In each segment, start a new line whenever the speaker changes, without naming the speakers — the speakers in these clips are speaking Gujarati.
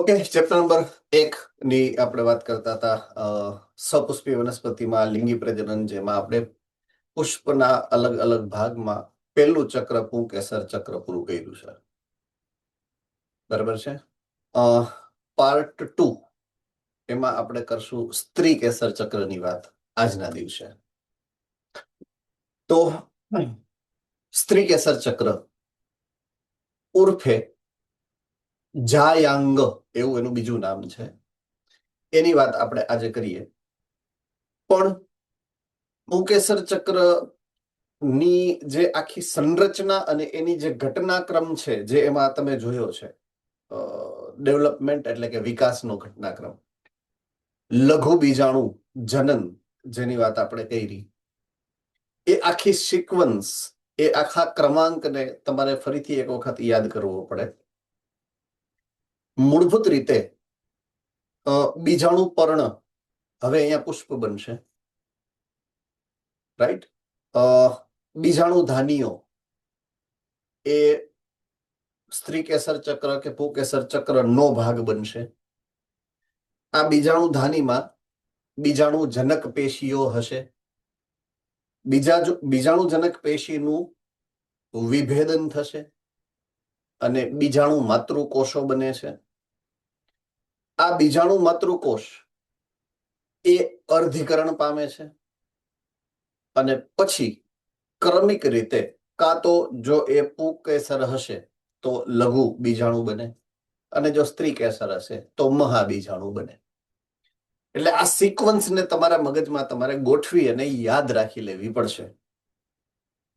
ઓકે, ચેપ્ટર નંબર 1 ની આપણે વાત કરતા હતા સપુષ્પી વનસ્પતિમાં લિંગી પ્રજનન, જેમાં આપણે પુષ્પના અલગ અલગ ભાગમાં પહેલું ચક્ર પુંકેસર ચક્ર પૂરું કર્યું છે. બરાબર છે. પાર્ટ 2 એમાં આપણે કરશું સ્ત્રી કેસર ચક્રની વાત આજના દિવસે. તો સ્ત્રી કેસર ચક્ર ઉર્ફે જાયાંગ એવું એનું બીજું નામ છે, એની વાત આપણે આજે કરીએ. પણ પુંકેસર ચક્ર ની જે આખી સંરચના અને એની જે ઘટનાક્રમ છે, જે એમાં તમે જોયો છે, ડેવલપમેન્ટ એટલે કે વિકાસનો ઘટનાક્રમ, લઘુ બીજાણુ જનન જેની વાત આપણે કરી, એ આખી સિક્વન્સ, એ આખા ક્રમાંકને તમારે ફરીથી એક વખત યાદ કરવો પડે. મૂળભૂત રીતે બીજાણુ પર્ણ હવે અહીંયા પુષ્પ બનશે, રાઈટ. બીજાણુ ધાનીઓ એ સ્ત્રી કેસર ચક્ર કે પુંકેસર ચક્ર નો ભાગ બનશે. આ બીજાણુ ધાનીમાં બીજાણુ જનક પેશીઓ હશે. બીજાણુ જનક પેશીનું વિભેદન થશે અને બીજાણુ માતૃકોષો બને છે. આ બીજાણુ માતૃકોષ એ અર્ધીકરણ પામે છે અને પછી ક્રમિક રીતે કાં તો જો એ પુંકેસર હશે તો લઘુ બીજાણુ બને, અને જો સ્ત્રી કેસર હશે તો મહાબીજાણુ બને. એટલે આ સિક્વન્સને તમારા મગજમાં તમારે ગોઠવી અને યાદ રાખી લેવી પડશે.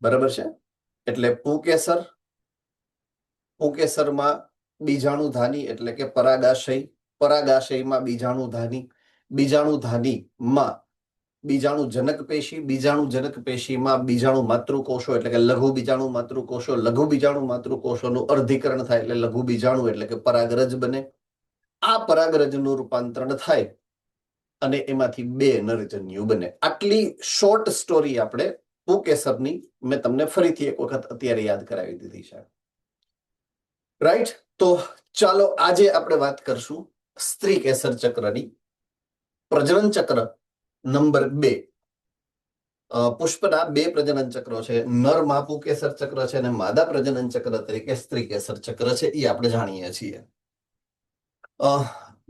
બરાબર છે. એટલે પુંકેસરમાં બીજાણુ ધાની એટલે કે પરાગાશય, પરાગાશયમાં બીજાણુ ધાની, બીજાણુ ધાનીમાં બીજાણુ જનક પેશી, બીજાણુ જનક પેશીમાં બીજાણુ માતૃકોષો એટલે કે લઘુ બીજાણુ માતૃકોષો, લઘુ બીજાણુ માતૃકોષોનું અર્ધીકરણ થાય એટલે લઘુ બીજાણુ એટલે કે પરાગરજ બને. આ પરાગરજનું રૂપાંતરણ થાય અને એમાંથી 2 નરજન્યુ બને. આટલી શોર્ટ સ્ટોરી આપણે પુંકેસરની મેં તમને ફરીથી એક વખત અત્યારે યાદ કરાવી દીધી છે, રાઈટ. તો ચાલો આજે આપણે વાત કરશું સ્ત્રી કેસર ચક્રની. પ્રજનન ચક્ર નંબર 2. પુષ્પના 2 પ્રજનન ચક્રો છે. નરમાં પુંકેસર ચક્ર છે અને માદા પ્રજનન ચક્ર તરીકે સ્ત્રી કેસર ચક્ર છે, એ આપણે જાણીએ છીએ.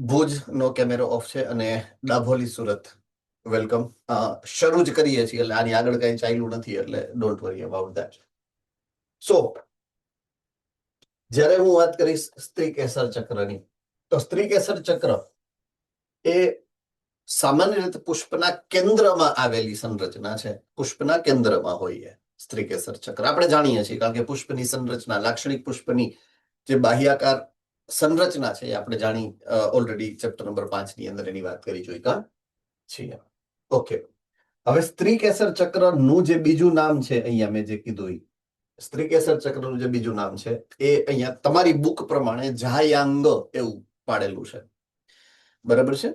ભુજનો કેમેરો ઓફ છે અને ડાભોલી સુરત વેલકમ. શરૂ જ કરીએ છીએ એટલે આની આગળ કઈ ચાલ્યું નથી, એટલે ડોન્ટ વરી અબાઉટ ધેટ. સો જ્યારે હું વાત કરીશ સ્ત્રી કેસર ચક્રની, તો સ્ત્રી કેસર ચક્ર એ સામાન્ય રીતે પુષ્પના કેન્દ્રમાં આવેલી સંરચના છે. પુષ્પના કેન્દ્રમાં હોય સ્ત્રી કેસર ચક્ર આપણે જાણીએ છીએ, કારણ કે પુષ્પની સંરચના, લાક્ષણિક પુષ્પની જે બાહ્યાકાર સંરચના છે એ આપણે જાણી ઓલરેડી ચેપ્ટર નંબર 5 ની અંદર એની વાત કરી ચૂક્યા છીએ. ઓકે, હવે સ્ત્રી કેસર ચક્રનું જે બીજું નામ છે, અહીંયા મેં જે કીધું, સ્ત્રી કેસર ચક્રનું જે બીજું નામ છે એ અહીંયા તમારી બુક પ્રમાણે જાયાંગ એવું પાડેલું છે. બરાબર છે.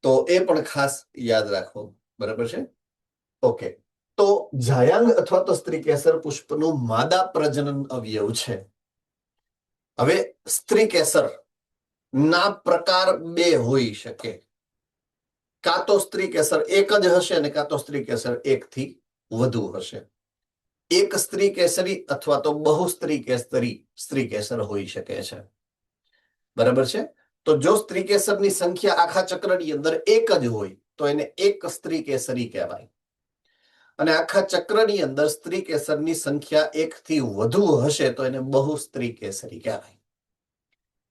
તો એ પણ ખાસ યાદ રાખો. બરાબર છે. ઓકે, તો જાયાંગ અથવા તો સ્ત્રી કેસર પુષ્પનું માદા પ્રજનન અવયવ છે. હવે સ્ત્રી કેસર ના પ્રકાર 2 હોઈ શકે. કાં તો સ્ત્રી કેસર એક જ હશે અને કાં તો સ્ત્રી કેસર 1 થી વધુ હશે. એક સ્ત્રી કેસરી અથવા તો બહુ સ્ત્રી કેસરી સ્ત્રી કેસર હોઈ શકે છે. બરાબર છે. તો જો સ્ત્રી કેસરની સંખ્યા આખા ચક્રની અંદર 1 જ હોય તો એને એક સ્ત્રી કેસરી કહેવાય, અને આખા ચક્રની અંદર સ્ત્રી કેસરની સંખ્યા 1 થી વધુ હશે તો એને બહુ સ્ત્રી કેસરી કહેવાય.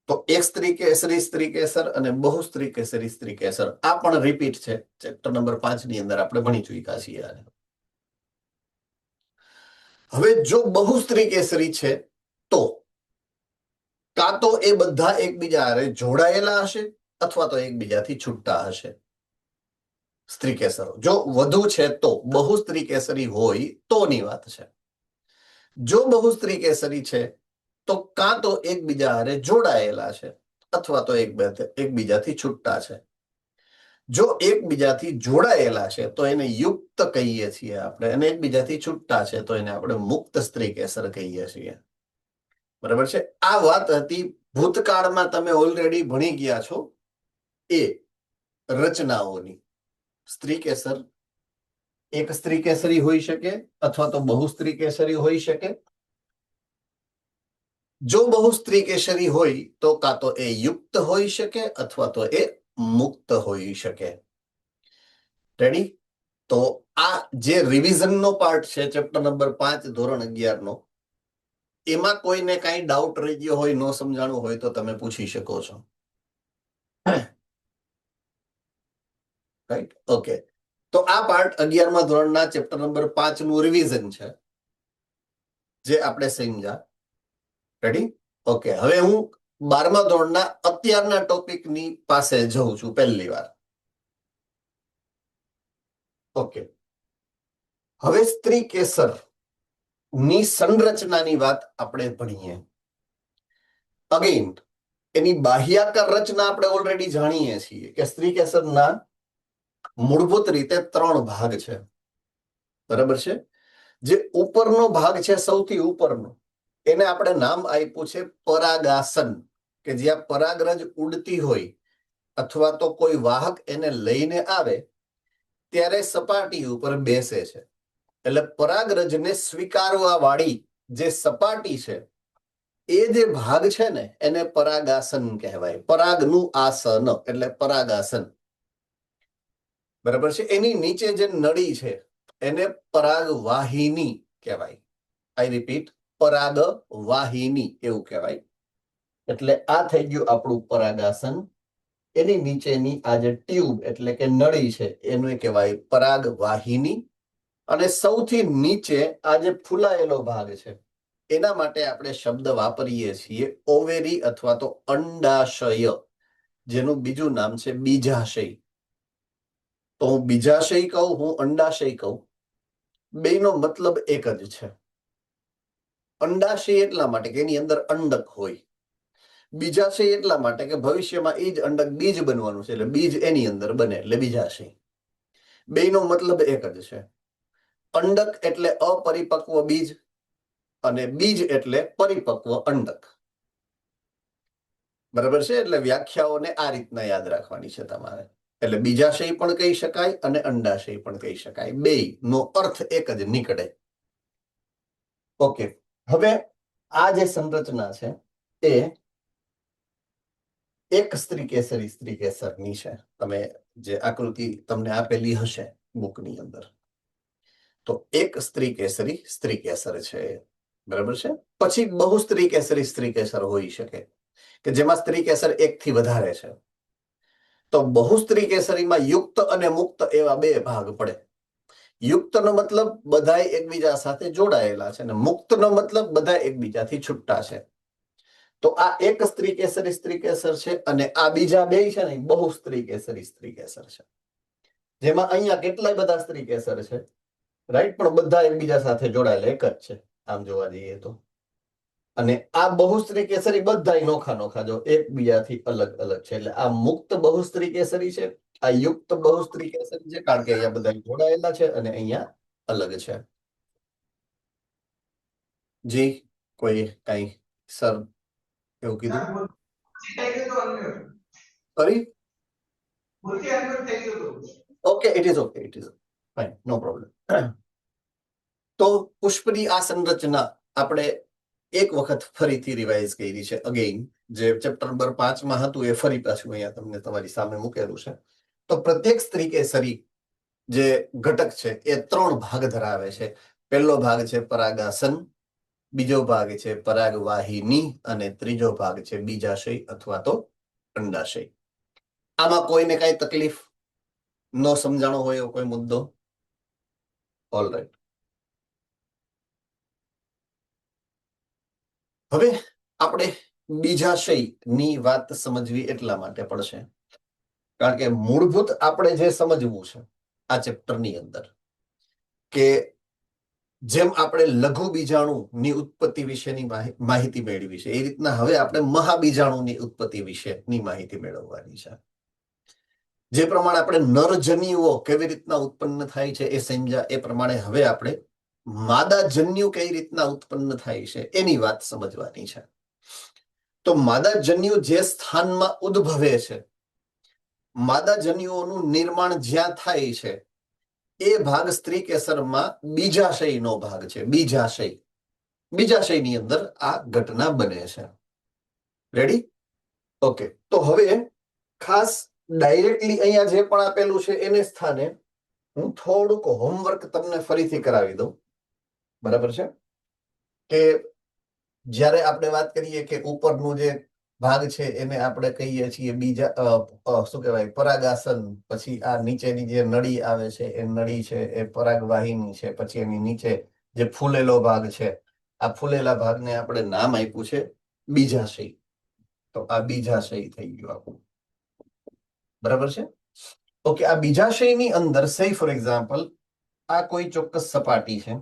તો એક સ્ત્રી કેસરી સ્ત્રી કેસર અને બહુ સ્ત્રી કેસરી સ્ત્રી કેસર, આ પણ રિપીટ છે ચેપ્ટર નંબર 5 ની અંદર આપણે ભણી ચૂક્યા છીએ. હવે જો બહુ સ્ત્રી કેસરી છે તો કાં તો એ બધા એકબીજા હારે જોડાયેલા હશે અથવા તો એકબીજાથી છૂટા હશે. સ્ત્રી કેસરો જો વધુ છે તો, બહુ સ્ત્રી કેસરી હોય તોની વાત છે. જો બહુ સ્ત્રી કેસરી છે તો કાં તો એકબીજા હારે જોડાયેલા છે અથવા તો એકબીજાથી છૂટા છે. જો એકબીજાથી જોડાયેલા છે તો એને યુક્ત કહીએ છીએ આપણે, અને એકબીજાથી છૂટા છે તો એને આપણે મુક્ત સ્ત્રી કેસર કહીએ છીએ. બરાબર છે. આ વાત હતી ભૂતકાળમાં તમે ઓલરેડી ભણી ગયા છો એ રચનાઓની. સ્ત્રી કેસર એક સ્ત્રી કેસરી હોઈ શકે અથવા તો બહુ સ્ત્રી કેસરી હોઈ શકે. જો બહુ સ્ત્રી કેસરી હોય તો કાં તો એ યુક્ત હોઈ શકે અથવા તો એ મુક્ત હોઈ શકે. રેડી? તો આ જે રિવિઝનનો પાર્ટ છે ચેપ્ટર નંબર 5 ધોરણ 11 નો, એમાં કોઈને કઈ ડાઉટ રહી ગયો હોય, ન સમજાણું હોય તો તમે પૂછી શકો છો. રાઈટ? ઓકે. તો આ પાર્ટ 11મા ધોરણના ચેપ્ટર નંબર 5 નું રિવિઝન છે જે આપણે સમજ્યા. રેડી? ઓકે. હવે હું 12મા ધોરણના અત્યારના ટોપિકની પાસે જઉં છું પહેલી વાર. ઓકે. હવે સ્ત્રી કેસર ની સંરચનાની વાત આપણે ભણીએ. અગેન એની બાહ્યાકાર રચના આપણે ઓલરેડી જાણીએ છીએ કે સ્ત્રી કેસરના મૂળભૂત રીતે 3 ભાગ છે. બરાબર છે? જે ઉપરનો ભાગ છે, સૌથી ઉપરનો, એને આપણે નામ આપ્યું છે પરાગાસન, કે જ્યાં પરાગરજ ઉડતી હોય અથવા તો કોઈ વાહક એને લઈને આવે ત્યારે સપાટી ઉપર બેસે છે. એટલે પરાગરજને સ્વીકારવા વાળી જે સપાટી છે એ જે ભાગ છે ને એને પરાગાસન કહેવાય. પરાગનું આસન એટલે પરાગાસન. બરાબર છે? એની નીચે જે નળી છે એને પરાગવાહિની કહેવાય. આઈ રિપીટ, પરાગવાહિની એવું કહેવાય. એટલે આ થઈ ગયું આપણું પરાગાસન. એની નીચેની આ જે ટ્યુબ એટલે કે નળી છે એને કહેવાય પરાગવાહિની. અને સૌથી નીચે આ જે ફૂલાયેલો ભાગ છે એના માટે આપણે શબ્દ વાપરીએ છીએ ઓવેરી અથવા તો અંડાશય, જેનું બીજું નામ છે બીજાશય. તો હું બીજાશય કહું, હું અંડાશય કહું, બેનો મતલબ એક જ છે. અંડાશય એટલા માટે કે એની અંદર અંડક હોય. બીજાશય એટલા માટે કે ભવિષ્યમાં એ જ અંડક બીજ બનવાનું છે, એટલે બીજ એની અંદર બને એટલે બીજાશય. બેનો મતલબ એક જ છે. અંડક એટલે અપરિપક્વ બીજ અને બીજ એટલે પરિપક્વ અંડક. બરાબર છે? એટલે વ્યાખ્યાઓને આ રીતના યાદ રાખવાની છે તમારે. એટલે બીજાશય પણ કહી શકાય અને અંડાશય પણ કહી શકાય. બે નો અર્થ એક જ નીકળે. ઓકે. હવે આ જે સંરચના છે એ એક સ્ત્રી કેસરની છે. તમે જે આકૃતિ તમને આપેલી હશે બુકની અંદર, તો એક સ્ત્રી કેસર છે. બરાબર છે? પછી બહુ સ્ત્રી કેસર હોઈ શકે કે જેમાં સ્ત્રી કેસર 1 થી વધારે છે. તો બહુ સ્ત્રી કેસરીમાં યુક્ત અને મુક્ત એવા 2 ભાગ પડે. યુક્તનો મતલબ બધા એકબીજા સાથે જોડાયેલા છે અને મુક્તનો મતલબ બધા એકબીજાથી છૂટા છે. તો આ એક સ્ત્રી કેસર છે અને આ બીજા 2 છે ને બહુ સ્ત્રી કેસર છે. જેમાં અહીંયા કેટલાય બધા સ્ત્રી કેસર છે, રાઈટ? પણ બધા એકબીજા સાથે જોડાયેલા એક જ છે આમ જોવા જઈએ તો. અને આ બહુ સ્ત્રી કેસરી બધા નોખા જો એકબીજાથી અલગ અલગ છે. એટલે આ મુક્ત બહુ સ્ત્રી કેસરી છે, આ યુક્ત બહુ સ્ત્રી કેસરી છે, કારણ કે અહીંયા બધા જોડાયેલા છે અને અહીંયા અલગ છે. જી કોઈ કઈ સર એવું કીધું? Okay, it is okay, fine, no problem. તો પુષ્પની આ સંરચના આપણે એક વખત ફરીથી રિવાઇઝ કરી છે. અગેઇન જે ચેપ્ટર નંબર 5 માં હતું એ ફરી પાછું અહીંયા તમને તમારી સામે મૂકેલું છે. તો પ્રત્યેક સ્ત્રી કેસરી જે ઘટક છે એ 3 ભાગ ધરાવે છે. પહેલો ભાગ છે પરાગાસન, બીજો ભાગ છે પરાગવાહિની અને ત્રીજો ભાગ છે બીજાશય અથવા તો અંડાશય. આમાં કોઈને કઈ તકલીફ ન સમજાણો હોય એવો કોઈ મુદ્દો? ઓલરાઈટ. હવે આપણે બીજાશયની વાત સમજવી એટલા માટે પડશે કારણ કે મૂળભૂત આપણે જે સમજવું છે આ ચેપ્ટરની અંદર, કે જેમ આપણે લઘુ બીજાણુની ઉત્પત્તિ વિશેની માહિતી મેળવી છે એ રીતના હવે આપણે મહાબીજાણુની ઉત્પત્તિ વિશેની માહિતી મેળવવાની છે. જે પ્રમાણે આપણે નરજન્યુઓ કેવી રીતના ઉત્પન્ન થાય છે એ સમજ્યા, એ પ્રમાણે હવે આપણે માદા જન્યુ કઈ રીતના ઉત્પન્ન થાય છે એની વાત સમજવાની છે. તો માદા જન્યુ જે સ્થાનમાં ઉદ્ભવે છે, માદા જન્યુઓનું નિર્માણ જ્યાં થાય છે એ ભાગ સ્ત્રી કેસરમાં બીજાશયનો ભાગ છે. બીજાશયની અંદર આ ઘટના બને છે. રેડી? ઓકે. તો હવે ખાસ ડાયરેક્ટલી અહીંયા જે પણ આપેલું છે એને સ્થાને હું થોડુંક હોમવર્ક તમને ફરીથી કરાવી દઉં. બરાબર છે? કે જ્યારે આપણે વાત કરીએ કે ઉપરનું જે ભાગ છે એને આપણે કહીએ છીએ બીજા શું કહેવાય પરાગાસન, પછી આ નીચેની જે નળી આવે છે એ નળી છે એ પરાગવાહિની છે, પછી એની નીચે જે ફૂલેલો ભાગ છે આ ફૂલેલા ભાગને આપણે નામ આપ્યું છે બીજાશય. તો આ બીજાશય થઈ ગયું આપણું. બરાબર છે? ઓકે. આ બીજાશયની અંદર સે ફોર એક્ઝામ્પલ આ કોઈ ચોક્કસ સપાટી છે,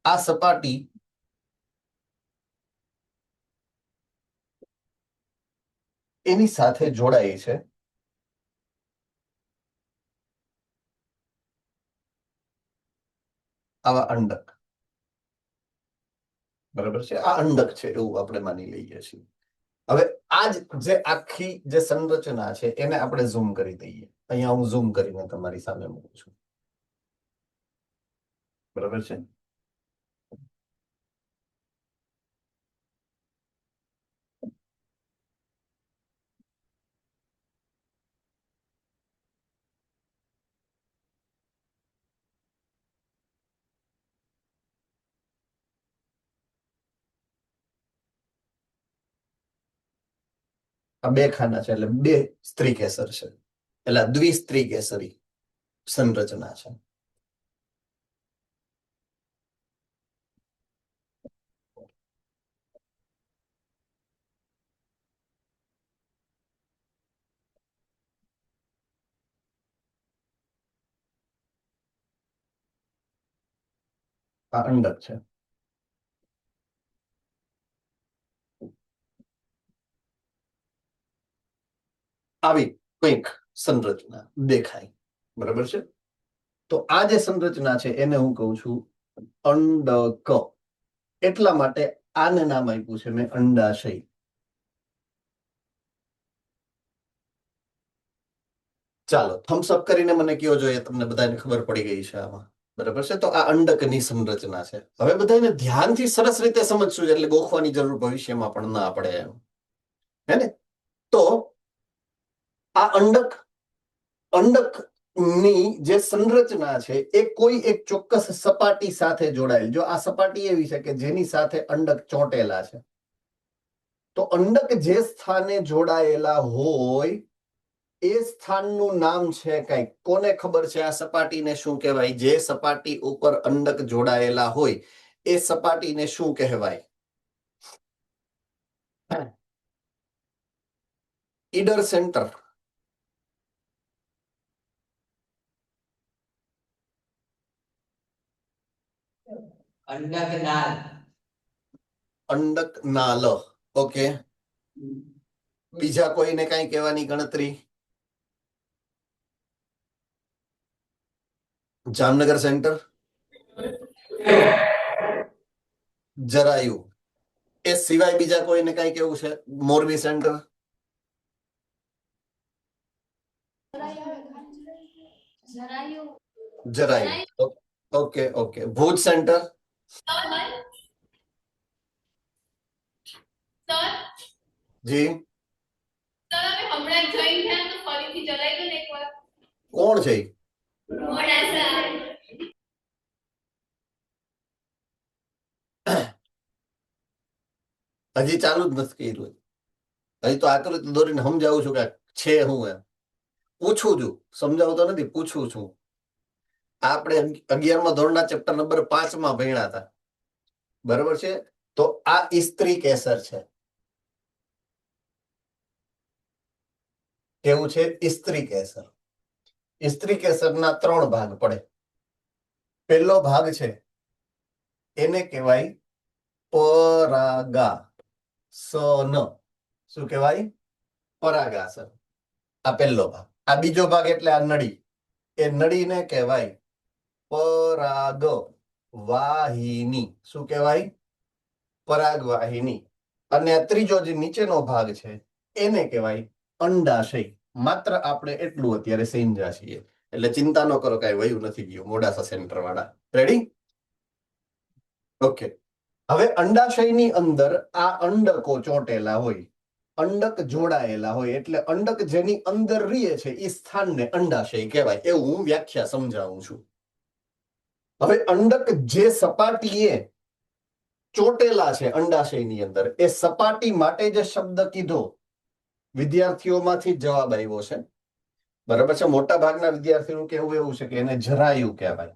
આ સપાટી એની સાથે જોડાય છે આવા અંડક. બરાબર છે? આ અંડક છે એવું આપણે માની લઈએ છીએ. હવે આ જે આખી જે સંરચના છે એને આપણે ઝૂમ કરી દઈએ. અહીંયા હું ઝૂમ કરીને તમારી સામે મૂકું છું. બરાબર છે? આ બે ખાના છે એટલે બે સ્ત્રી કેસર છે, એટલે દ્વિસ્ત્રી કેસરી સંરચના છે. આ અંડક છે. આવી કંઈક સંરચના દેખાય. બરાબર છે? તો આ જે સંરચના છે એને હું કહું છું અંડક. એટલા માટે આને નામ આપ્યું છે મેં અંડાશય. ચાલો થમ્સઅપ કરીને મને કયો જોઈએ તમને બધાને ખબર પડી ગઈ છે આમાં. બરાબર છે? તો આ અંડકની સંરચના છે. હવે બધાને ધ્યાનથી સરસ રીતે સમજશું એટલે ગોખવાની જરૂર ભવિષ્યમાં પણ ના પડે એમ. હે ને? તો આ અંડક ની જે સંરચના છે એ કોઈ એક ચોક્કસ સપાટી સાથે જોડાયેલ. જો આ સપાટી એવી છે કે જેની સાથે અંડક ચોંટેલા છે, તો અંડક જે સ્થાને જોડાયેલા હોય એ સ્થાનનું નામ છે કઈક. કોને ખબર છે આ સપાટીને શું કહેવાય? જે સપાટી ઉપર અંડક જોડાયેલા હોય એ સપાટીને શું કહેવાય? ઈડર સેન્ટર. અંડક નાલ. ઓકે. બીજા કોઈને કઈ કહેવાની ગણતરી? જામનગર સેન્ટર, જરાયું. એ સિવાય બીજા કોઈને કઈ કેવું છે? મોરબી સેન્ટર, જરાયું. Okay okay. ભુજ સેન્ટર, જી કોણ છે? હજી ચાલુ જ નથી કર્યું. હજી તો આકૃતિ દોરીને સમજાવું છું કે છે હું એમ પૂછું છું. સમજાવતો નથી, પૂછું છું. આપણે 11મા ધોરણના ચેપ્ટર નંબર 5 ભણ્યા હતા. બરોબર છે? તો આ સ્ત્રી કેસર છે. કેવું છે? સ્ત્રી કેસર. સ્ત્રી કેસરના 3 ભાગ પડે. પહેલો ભાગ છે એને કહેવાય પરાગાસન. શું કહેવાય? પરાગાસન. આ પહેલો ભાગ. આ બીજો ભાગ એટલે આ નળી. એ નળીને કહેવાય પરાગ વાહિની. શું કહેવાય? પરાગવાહિની. અને આ ત્રીજો જે નીચેનો ભાગ છે એને કહેવાય અંડાશય. માત્ર આપણે એટલું અત્યારે સમજ્યા છીએ, એટલે ચિંતા ન કરો, કઈ વયું નથી ગયું મોડાસા સેન્ટર વાળા. રેડી? ઓકે. હવે અંડાશયની અંદર આ અંડકો ચોંટેલા હોય, અંડક જોડાયેલા હોય, એટલે અંડક જેની અંદર રીએ છે એ સ્થાનને અંડાશય કહેવાય. એવું હું વ્યાખ્યા સમજાવું છું. હવે અંડક જે સપાટીએ ચોટેલા છે અંડાશયની અંદર, એ સપાટી માટે જે શબ્દ કીધો વિદ્યાર્થીઓમાંથી જવાબ આવ્યો છે. બરાબર છે? મોટા ભાગના વિદ્યાર્થીઓનું કહેવું એવું છે કે એને જરાયું કહેવાય.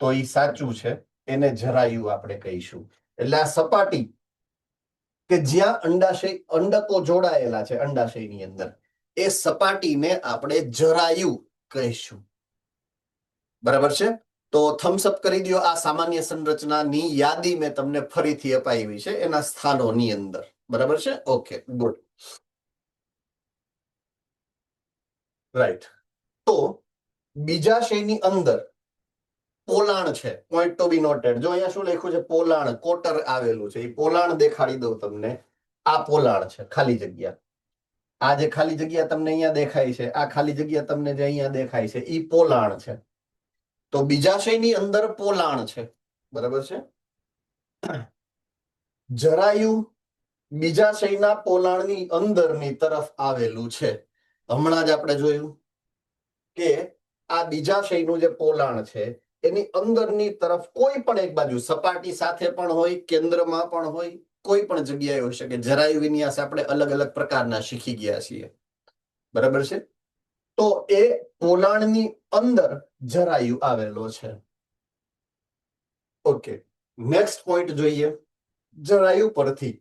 તો એ સાચું છે, એને જરાયું આપણે કહીશું. એટલે આ સપાટી કે જ્યાં અંડાશય અંડકો જોડાયેલા છે અંડાશયની અંદર, એ સપાટીને આપણે જરાયું કહીશું. બરાબર છે? તો થમ્સઅપ કરી દો. આ સામાન્ય સંરચનાની યાદી મેં તમને ફરીથી અપાવી છે એના સ્થાનોની અંદર. બરાબર છે? Okay, good, right. તો બીજાશયની અંદર પોલાણ છે, પોઈન્ટ ટુ બી નોટેડ. જો અહીંયા શું લખ્યું છે? પોલાણ, કોટર આવેલું છે. એ પોલાણ દેખાડી દઉં તમને. આ પોલાણ છે, ખાલી જગ્યા. આ જે ખાલી જગ્યા તમને અહીંયા દેખાય છે, આ ખાલી જગ્યા તમને જે અહીંયા દેખાય છે, એ પોલાણ છે. તો બીજાશયની અંદર પોલાણ છે. બરાબર છે? જરાયું બીજાશયના પોલાણની અંદરની તરફ આવેલું છે. હમણાં જ આપણે જોયું કે આ બીજાશયનું જે પોલાણ છે એની અંદરની તરફ કોઈ પણ એક બાજુ સપાટી સાથે પણ હોય, કેન્દ્રમાં પણ હોય, કોઈ પણ જગ્યાએ હોઈ શકે. જરાયુ વિન્યાસ આપણે અલગ અલગ પ્રકારના શીખી ગયા છીએ. બરાબર છે? તો એ પોલાણની અંદર જરાયુ આવેલો છે. ઓકે, નેક્સ્ટ પોઈન્ટ જોઈએ. જરાયુ પરથી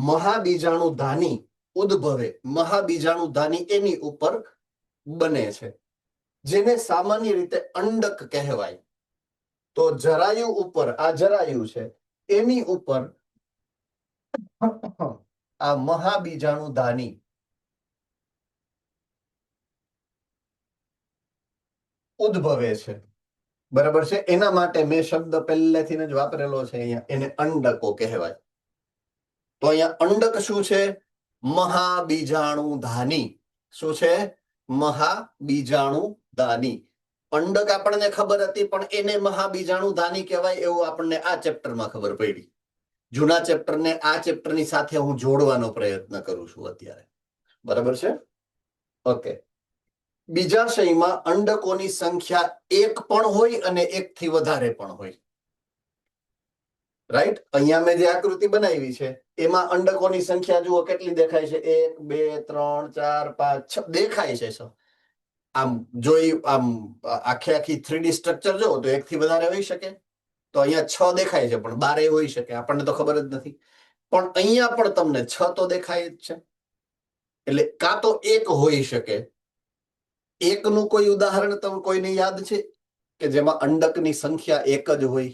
મહાબીજાણુધાની ઉદ્ભવે. મહાબીજાણુધાની એની ઉપર બને છે, જેને સામાન્ય રીતે અંડક કહેવાય. તો જરાયુ ઉપર, આ જરાયુ છે એની ઉપર આ મહાબીજાણુધાની ઉદ્ભવે છે. બરાબર છે? એના માટે મેં શબ્દ પહેલેથી જ વાપરેલો છે અહીંયા, એને અંડકો કહેવાય. તો અહીંયા અંડક શું છે? મહાબીજાણુધાની. શું છે? મહાબીજાણુધાની. અંડક આપણને ખબર હતી, પણ એને મહાબીજાણુધાની કહેવાય એવું આપણને આ ચેપ્ટરમાં ખબર પડી. જૂના ચેપ્ટરને આ ચેપ્ટરની સાથે હું જોડવાનો પ્રયત્ન કરું છું અત્યારે. બરાબર છે? ઓકે. બીજાશયમાં અંડકોની સંખ્યા એક પણ હોય અને એકથી વધારે પણ હોય. રાઈટ? અહીંયા મેં જે આકૃતિ બનાવી છે એમાં અંડકોની સંખ્યા જુઓ કેટલી દેખાય છે? 1 2 3 4 5 6 દેખાય છે. આમ જોઈ આમ આખી 3D સ્ટ્રક્ચર જો તો એકથી વધારે હોઈ શકે. તો અહીંયા 6 દેખાય છે, પણ 12 હોઈ શકે, આપણને તો ખબર જ નથી. પણ અહીંયા પણ તમને 6 તો દેખાય જ છે. એટલે કાં તો એક હોઈ શકે. એકનું કોઈ ઉદાહરણ તમને કોઈને યાદ છે કે જેમાં અંડકની સંખ્યા એક જ હોય?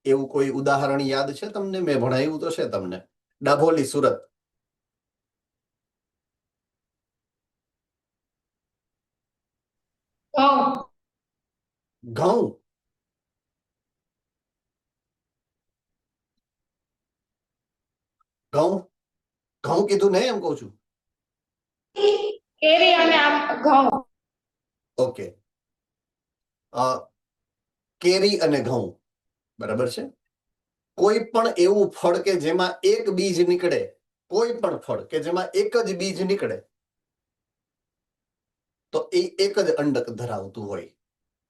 એવું કોઈ ઉદાહરણ યાદ છે તમને? મેં ભણાવ્યું તો છે તમને. ડાભોલી, સુરત. ઘઉં. ઘઉં ઘઉં કીધું ને, એમ કઉ છું.
કેરી અને આમ ઘઉં.
ઓકે, કેરી અને ઘઉં. બરાબર છે? કોઈ પણ એવું ફળ કે જેમાં એક બીજ નીકળે, કોઈ પણ ફળ કે જેમાં એક જ બીજ નીકળે, તો એ એક જ અંડક ધરાવતું હોય.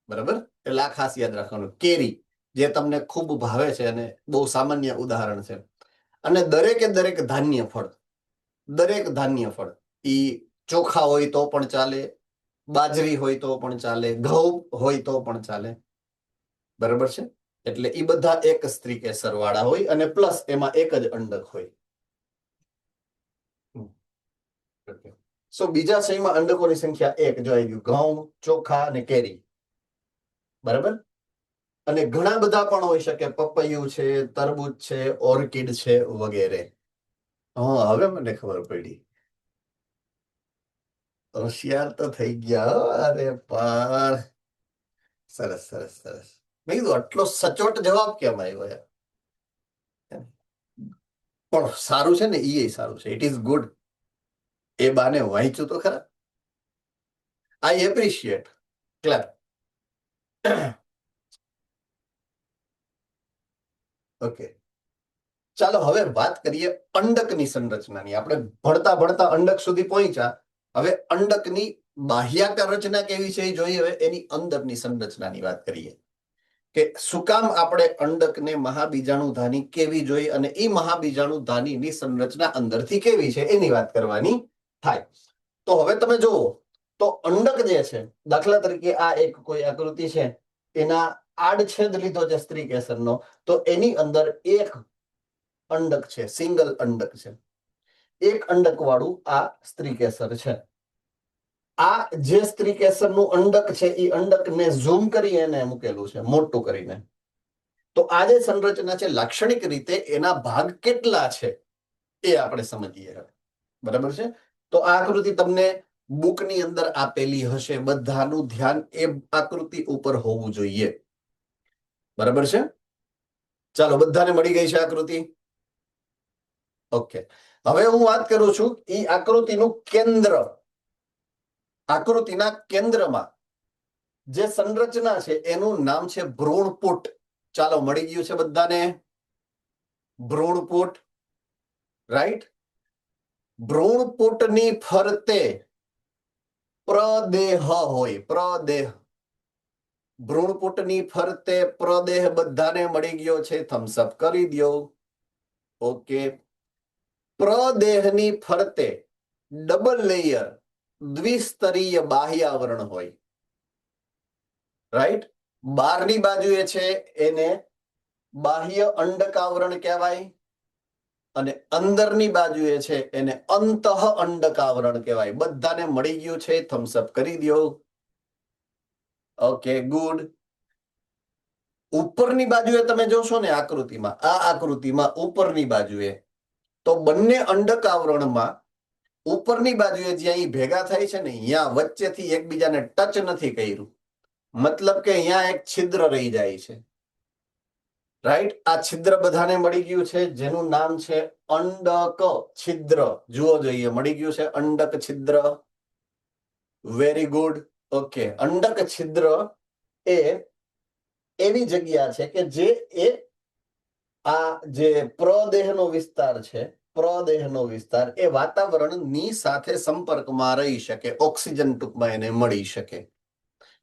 બરાબર? એટલે આ ખાસ યાદ રાખવાનું. કેરી જે તમને ખૂબ ભાવે છે અને બહુ સામાન્ય ઉદાહરણ છે. અને દરેકે દરેક ધાન્ય ફળ, દરેક ધાન્ય ફળ, ઈ ચોખા હોય તો પણ ચાલે, બાજરી હોય તો પણ ચાલે, ઘઉં હોય તો પણ ચાલે. બરાબર છે? એટલે એ બધા એક સ્ત્રી કેસર વાળા હોય અને પ્લસ એમાં એક જ અંડક હોય. સો બીજાશયમાં અંડકોની સંખ્યા એક જોઈ ગયું. ઘઉં, ચોખા અને કેરી. બરાબર? અને ઘણા બધા પણ હોઈ શકે. પપૈયું છે, તરબૂચ છે, ઓર્કિડ છે વગેરે. હા, હવે મને ખબર પડી. હોશિયાર તો થઈ ગયા. અરે પણ સરસ સરસ સરસ. મેં કીધું આટલો સચોટ જવાબ કેમ આવ્યો? પણ સારું છે ને, એ સારું છે. It is good. એ બાને વાંચ્યું તો ખરા. આઈ એપ્રિશિએટ. ક્લેપ. ઓકે, ચાલો હવે વાત કરીએ અંડકની સંરચનાની. આપણે ભણતા ભણતા અંડક સુધી પહોંચ્યા. હવે અંડકની બાહ્યાકાર રચના કેવી છે એ જોઈએ. હવે એની અંદરની સંરચનાની વાત કરીએ કે શું કામ આપણે અંડકને મહાબીજાણુધાની કેવી જોઈ અને એ મહાબીજાણુધાનીની સંરચના અંદરથી કેવી છે એની વાત કરવાની થાય. તો હવે તમે જુઓ તો અંડક જે છે, દાખલા તરીકે આ એક કોઈ આકૃતિ છે, એના આડછેદ લીધો છે સ્ત્રી કેસરનો, તો એની અંદર એક અંડક છે, સિંગલ અંડક છે. એક અંડક વાળું આ સ્ત્રી કેસર છે. આ જે સ્ત્રી કેસરનું અંડક છે એ અંડકને ઝૂમ કરી એને મૂકેલું છે, મોટું કરીને. તો આ જે સંરચના છે, લાક્ષણિક રીતે એના ભાગ કેટલા છે એ આપણે સમજીએ. બરાબર છે. તો આ આકૃતિ તમને બુકની અંદર આપેલી હશે. બધાનું ધ્યાન એ આકૃતિ ઉપર હોવું જોઈએ. બરાબર છે. ચાલો, બધાને મળી ગઈ છે આકૃતિ? ઓકે, હવે હું વાત કરું છું એ આકૃતિનું કેન્દ્ર. આકૃતિના કેન્દ્રમાં જે સંરચના છે એનું નામ છે ભ્રૂણપુટ. ચાલો, મળી ગયું છે બધાને? ભ્રૂણપુટ, રાઈટ. ભ્રૂણપુટની ફરતે પ્રદેહ હોય. પ્રદેહ. ભ્રૂણપુટની ફરતે પ્રદેહ બધાને મળી ગયો છે? થમ્સઅપ કરી દો. ઓકે. પ્રદેહની ફરતે ડબલ લેયર દ્વિસ્તરીય બાહ્ય આવરણ હોય. રાઈટ. બહારની બાજુએ છે એને બાહ્ય અંડક આવરણ કહેવાય અને અંદરની બાજુએ છે એને અંતઃ અંડક આવરણ કહેવાય. બધાને મળી ગયું છે? થમ્સઅપ કરી દો. Okay, good. ઉપરની બાજુએ તમે જોશો ને આકૃતિમાં, આ આકૃતિમાં ઉપરની બાજુએ, તો બંને અંડક આવરણમાં ઉપરની બાજુએ જ્યાં ઈ ભેગા થાય છે ને, અહીંયા વચ્ચેથી એકબીજાને ટચ નથી કર્યું. મતલબ કે અહીંયા એક છિદ્ર રહી જાય છે. રાઈટ. આ છિદ્ર બધાને મળી ગયું છે, જેનું નામ છે અંડક છિદ્ર. જુઓ જોઈએ, મળી ગયું છે અંડક છિદ્ર. Very good. ઓકે, અંડક છિદ્ર એ એવી જગ્યા છે કે જે એ આ જે પ્રદેહનો વિસ્તાર છે, પ્રદેહનો વિસ્તાર એ વાતાવરણની સાથે સંપર્કમાં રહી શકે, ઓક્સિજન ટૂંકમાં એને મળી શકે,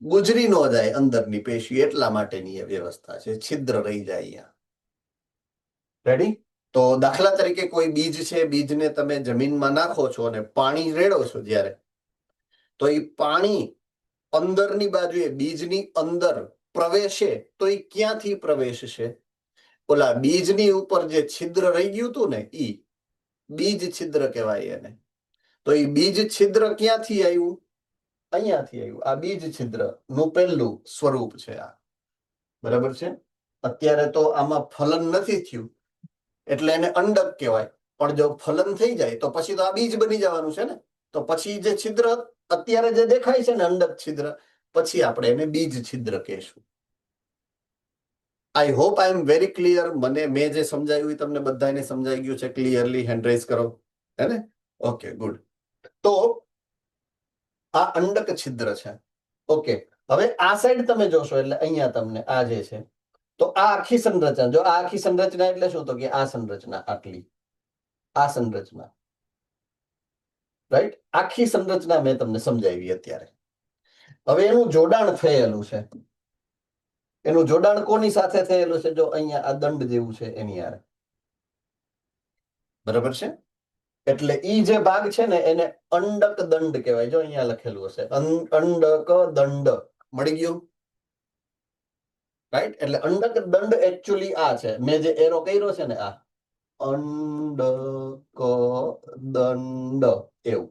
ગુજરી ન જાય અંદરની પેશી, એટલા માટેની એ વ્યવસ્થા છે. છિદ્ર રહી જાય અહીંયા. રેડી. તો દાખલા તરીકે કોઈ બીજ છે, બીજને તમે જમીનમાં નાખો છો અને પાણી રેડો છો જ્યારે, તો એ પાણી અંદરની બાજુએ બીજની અંદર પ્રવેશે તો એ ક્યાંથી પ્રવેશશે? ઓલા બીજની ઉપર જે છિદ્ર રહી ગયું હતું ને, ઈ બીજ છિદ્ર કહેવાય એને. તો એ બીજ છિદ્ર ક્યાંથી આવ્યું? અહીંયાથી આવ્યું. આ બીજ છિદ્ર નું પહેલું સ્વરૂપ છે આ. બરાબર છે. અત્યારે તો આમાં ફલન નથી થયું એટલે એને અંડક કહેવાય, પણ જો ફલન થઈ જાય તો પછી તો આ બીજ બની જવાનું છે ને. તો પછી જે છિદ્ર અત્યારે જે દેખાય છે ને અંડક છિદ્ર, પછી આપણે એને બીજ છિદ્ર કહેશું. I hope I am very clear. મેં જે સમજાવ્યું તમને બધાને સમજાઈ ગયું છે ક્લિયરલી? હેન્ડ રેઝ કરો. હે ને? Okay, good. તો આ અંડક છિદ્ર છે. ઓકે, હવે આ સાઈડ તમે જોશો એટલે અહીંયા તમને આ જે છે, તો આ આખી સંરચના, જો આ આખી સંરચના એટલે શું? તો કે આ સંરચના આટલી, આ સંરચના. રાઈટ. આખી સંરચના મેં તમને સમજાવી અત્યારે. હવે એનું જોડાણ થયેલું છે. એનું જોડાણ કોની સાથે થયેલું છે? જો અહીંયા આ દંડ જેવું છે એની યાર. બરાબર છે. એટલે ઈ જે ભાગ છે ને એને અંડક દંડ કહેવાય. જો અહીંયા લખેલું હશે અંડક દંડ. મળી ગયું? રાઈટ. એટલે અંડક દંડ એકચ્યુઅલી આ છે. મેં જે એરો કર્યો છે ને, આ અંડક દંડ એવું.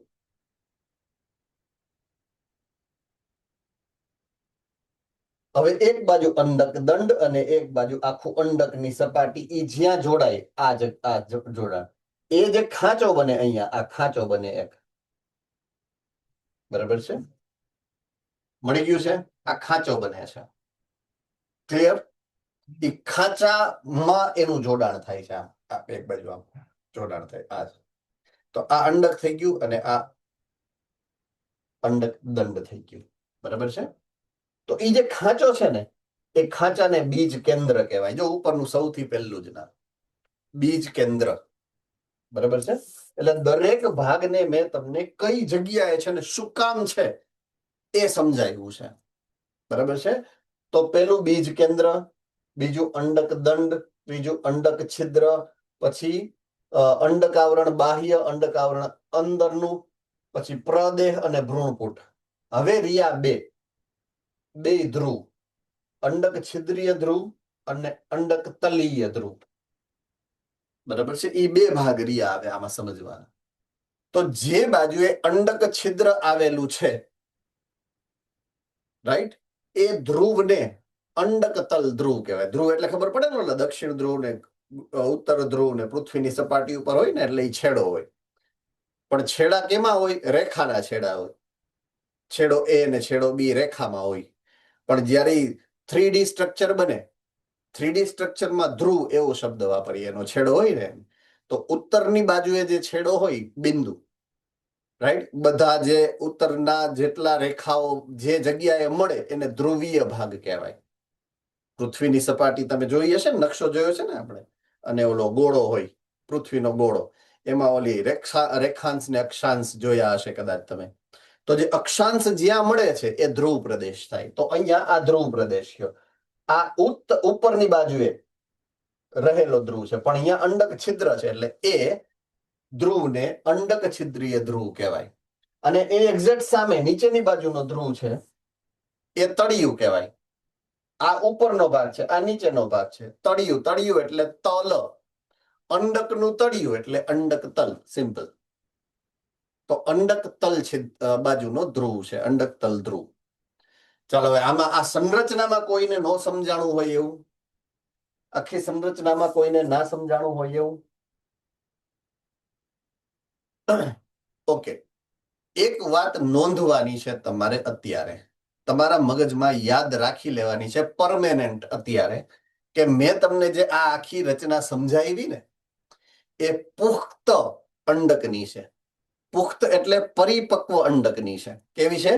હવે એક બાજુ અંડક દંડ અને એક બાજુ આખું અંડકની સપાટી, ઈ જ્યાં જોડાય આ જોડાણ, એ જે ખાંચો બને અહીંયા, આ ખાંચો બને એક. બરાબર છે. મળી ગયું છે? આ ખાંચો બને છે. ક્લિયર? એ ખાંચામાં એનું જોડાણ થાય છે. આમ એક બાજુ આમ જોડાણ થાય આ છે. તો આ અંડક થઈ ગયું અને આ અંડક દંડ થઈ ગયું. બરાબર છે. તો એ જે ખાંચો છે ને એ ખાંચાને બીજ કેન્દ્ર કહેવાય. જો ઉપરનું સૌથી પહેલું જ નામ બીજ કેન્દ્ર. બરાબર છે. એટલે દરેક ભાગને મેં તમને કઈ જગ્યાએ છે ને શું કામ છે એ સમજાવ્યું છે. બરાબર છે. તો પેલું બીજ કેન્દ્ર, બીજું અંડક દંડ, ત્રીજું અંડક છિદ્ર, પછી અંડક આવરણ બાહ્ય, અંડક આવરણ અંદરનું, પછી પ્રદેહ અને ભ્રૂણપુટ. હવે રહ્યા બે ધ્રુવ, અંડક છિદ્રીય ધ્રુવ અને અંડક તલીય ધ્રુવ. બરાબર છે. એ બે ભાગ રહ્યા આવે આમાં સમજવાના. તો જે બાજુએ અંડક છિદ્ર આવેલું છે, રાઈટ, એ ધ્રુવને અંડક તલ ધ્રુવ કહેવાય. ધ્રુવ એટલે ખબર પડે ને, એટલે દક્ષિણ ધ્રુવ ને ઉત્તર ધ્રુવ ને પૃથ્વીની સપાટી ઉપર હોય ને એટલે એ છેડો હોય. પણ છેડા કેમાં હોય? રેખાના છેડા હોય. છેડો એ ને છેડો બી રેખામાં હોય. પણ જ્યારે 3D સ્ટ્રક્ચર બને, 3D સ્ટ્રક્ચરમાં ધ્રુવ એવો શબ્દ વાપરીએ, એનો છેડો હોય ને, તો ઉત્તરની બાજુએ જે છેડો હોય બિંદુ, રાઈટ, બધા જે ઉત્તરના જેટલા રેખાઓ જે જગ્યાએ મળે એને ધ્રુવીય ભાગ કહેવાય. પૃથ્વીની સપાટી તમે જોઈ હશે ને, નકશો જોયો છે ને આપણે, અને ઓલો ગોળો હોય પૃથ્વીનો ગોળો, એમાં ઓલી રેખાંશ ને અક્ષાંશ જોયા હશે કદાચ તમે. તો જે અક્ષાંશ જ્યાં મળે છે એ ધ્રુવ પ્રદેશ થાય. તો અહીંયા આ ધ્રુવ પ્રદેશ થયો. આ ઉપરની બાજુએ રહેલો ધ્રુવ છે, પણ અહીંયા અંડક છિદ્ર છે એટલે એ ધ્રુવને અંડક છિદ્રીય ધ્રુવ કહેવાય. અને એ એક્ઝેક્ટ સામે નીચેની બાજુનો ધ્રુવ છે એ તળિયું કહેવાય. આ ઉપરનો ભાગ છે, આ નીચેનો ભાગ છે. તળિયું, તળિયું એટલે તલ, અંડકનું તળિયું એટલે અંડક તલ. સિમ્પલ. તો અંડક તલ છે બાજુનો ધ્રુવ છે, અંડક તલ ધ્રુવ. ચાલો હવે આમાં આ સંરચનામાં કોઈને ન સમજાણું હોય એવું, આખી સંરચનામાં કોઈને ના સમજાણું હોય એવું? ઓકે, એક વાત નોંધવાની છે તમારે અત્યારે, તમારા મગજમાં યાદ રાખી લેવાની છે પરમેનન્ટ અત્યારે, કે મેં તમને જે આ આખી રચના સમજાવી ને એ પુખ્ત અંડકની છે. પુખ્ત એટલે પરિપક્વ અંડકની છે. કેવી છે?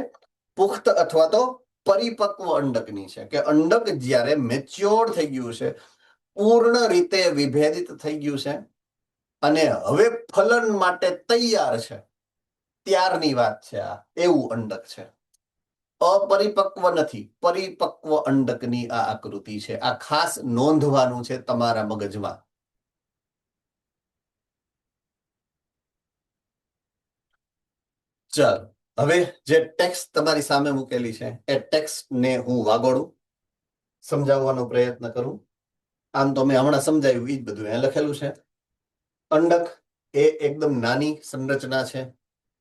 પુખ્ત અથવા તો પરિપક્વ અંડકની છે. કે અંડક જ્યારે મેચ્યોર થઈ ગયું છે, પૂર્ણ રીતે વિભેદિત થઈ ગયું છે અને હવે ફલન માટે તૈયાર છે, ત્યારની વાત છે આ. એવું અંડક છે. અપરિપક્વ નથી, પરિપક્વ અંડકની આ આકૃતિ છે. આ ખાસ નોંધવાનું છે તમારા મગજમાં. ચાલો હવે જે ટેક્સ્ટ તમારી સામે મૂકેલી છે એ ટેક્સ્ટને હું વાગોડું, સમજાવવાનો પ્રયત્ન કરું. આમ તો મેં હમણાં સમજાવ્યું એ જ બધું અહીંયા લખેલું છે. અંડક એ એકદમ નાની સંરચના છે,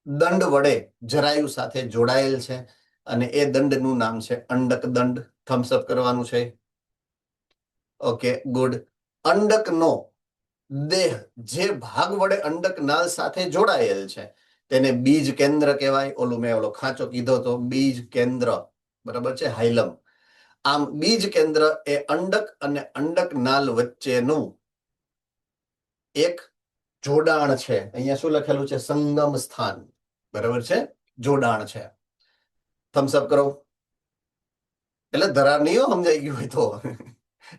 દંડ વડે જરાયુ સાથે જોડાયેલ છે અને એ દંડનું નામ છે અંડક દંડ. થમ્સઅપ કરવાનું છે. Okay, good. અંડકનો દેહ જે ભાગ વડે અંડક નાળ સાથે જોડાયેલ છે તેને બીજ કેન્દ્ર કહેવાય. ઓલું મેં ઓલો ખાંચો કીધો તો બીજ કેન્દ્ર, બરાબર છે, હાઇલમ. આમ બીજ કેન્દ્ર એ અંડક અને અંડક નાલ વચ્ચેનું એક જોડાણ છે. અહીંયા શું લખેલું છે? સંગમ સ્થાન. બરાબર છે, જોડાણ છે. થમ્સઅપ કરો. એટલે ધરાર નહીં સમજાઈ ગયું હોય તો,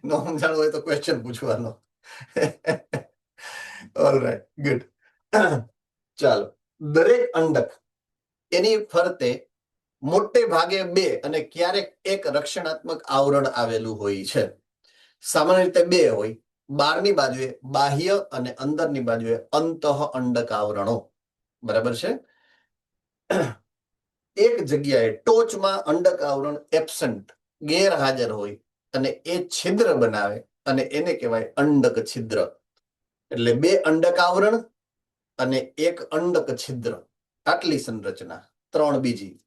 ન સમજાણું હોય તો ક્વેશ્ચન પૂછવાનો. Alright, good. ચાલો, દરેક અંડક એની ફરતે મોટે ભાગે બે અને ક્યારેક એક રક્ષણાત્મક આવરણ આવેલું હોય છે. સામાન્ય રીતે બે હોય, બહારની બાજુએ બાહ્ય અને અંદરની બાજુએ અંતઃ અંડક આવરણો. બરાબર છે. એક જગ્યાએ ટોચમાં અંડક આવરણ એબ્સન્ટ, ગેરહાજર હોય અને એ છિદ્ર બનાવે અને એને કહેવાય અંડક છિદ્ર. એટલે બે અંડક આવરણ અને એક અંડક છિદ્ર, આટલી સંરચના. ત્રણ બીજી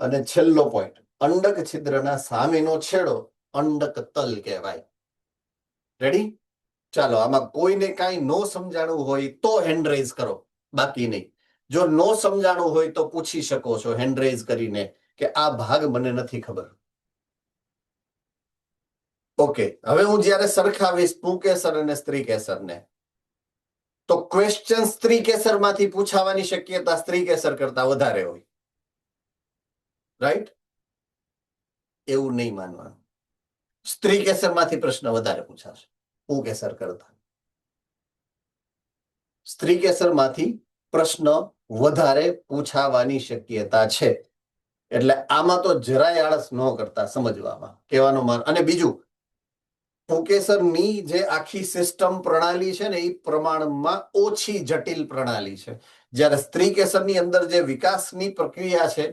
અને છેલ્લો પોઈન્ટ, અંડક છિદ્રના સામેનો છેડો અંડક તલ કહેવાય. રેડી? ચાલો, આમાં કોઈને કાંઈ નો સમજાણું હોય તો હેન્ડ રેઝ કરો, બાકી નહીં. જો નો સમજાણું હોય તો પૂછી શકો છો હેન્ડ રેઝ કરીને કે આ ભાગ મને નથી ખબર. ઓકે, હવે હું જ્યારે સરખાવીશ પુંકેસર અને સ્ત્રીકેસરને તો ક્વેશ્ચન સ્ત્રી કેસરમાંથી પૂછાવાની શક્યતા સ્ત્રી કેસર કરતા વધારે હોય, રાઈટ? એવું નહીં માનવાનું. સ્ત્રી કેસરમાંથી પ્રશ્ન વધારે પૂછાશે પુંકેસર કરતા. સ્ત્રી કેસરમાંથી પ્રશ્ન વધારે પૂછાવાની શક્યતા છે. એટલે આમાં તો જરાય આળસ ન કરતા સમજવામાં, કહેવાનો માન. અને બીજું, પુંકેસરની જે આખી સિસ્ટમ પ્રણાલી છે ને એ પ્રમાણમાં ઓછી જટિલ પ્રણાલી છે. જ્યારે સ્ત્રી કેસરની અંદર જે વિકાસની પ્રક્રિયા છે,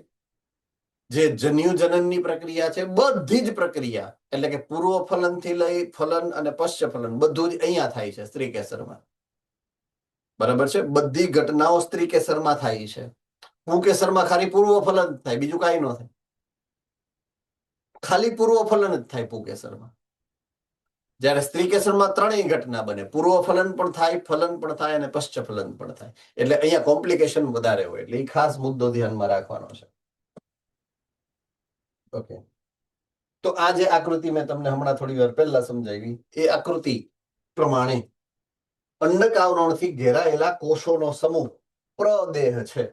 જે જન્યુજનનની પ્રક્રિયા છે, બધી જ પ્રક્રિયા એટલે કે પૂર્વ ફલનથી લઈ ફલન અને પશ્ચ ફલન બધું જ અહીંયા થાય છે સ્ત્રી કેસરમાં. બરાબર છે? બધી ઘટનાઓ સ્ત્રી કેસરમાં થાય છે. પુંકેસરમાં ખાલી પૂર્વ ફલન થાય, બીજું કાંઈ ન થાય. ખાલી પૂર્વ ફલન જ થાય પુંકેસરમાં. જ્યારે સ્ત્રી કેસરમાં ત્રણેય ઘટના બને, પૂર્વ ફલન પણ થાય, ફલન પણ થાય અને પશ્ચ ફલન પણ થાય. એટલે અહીંયા કોમ્પ્લિકેશન વધારે હોય. એટલે એ ખાસ મુદ્દો ધ્યાનમાં રાખવાનો છે. ઓકે, તો આ જે આકૃતિ મેં તમને હમણાં થોડી વાર પહેલા સમજાવી, એ આકૃતિ પ્રમાણે અંડકાવરણથી ઘેરાયેલા કોષોનો સમૂહ પ્રદેહ છે.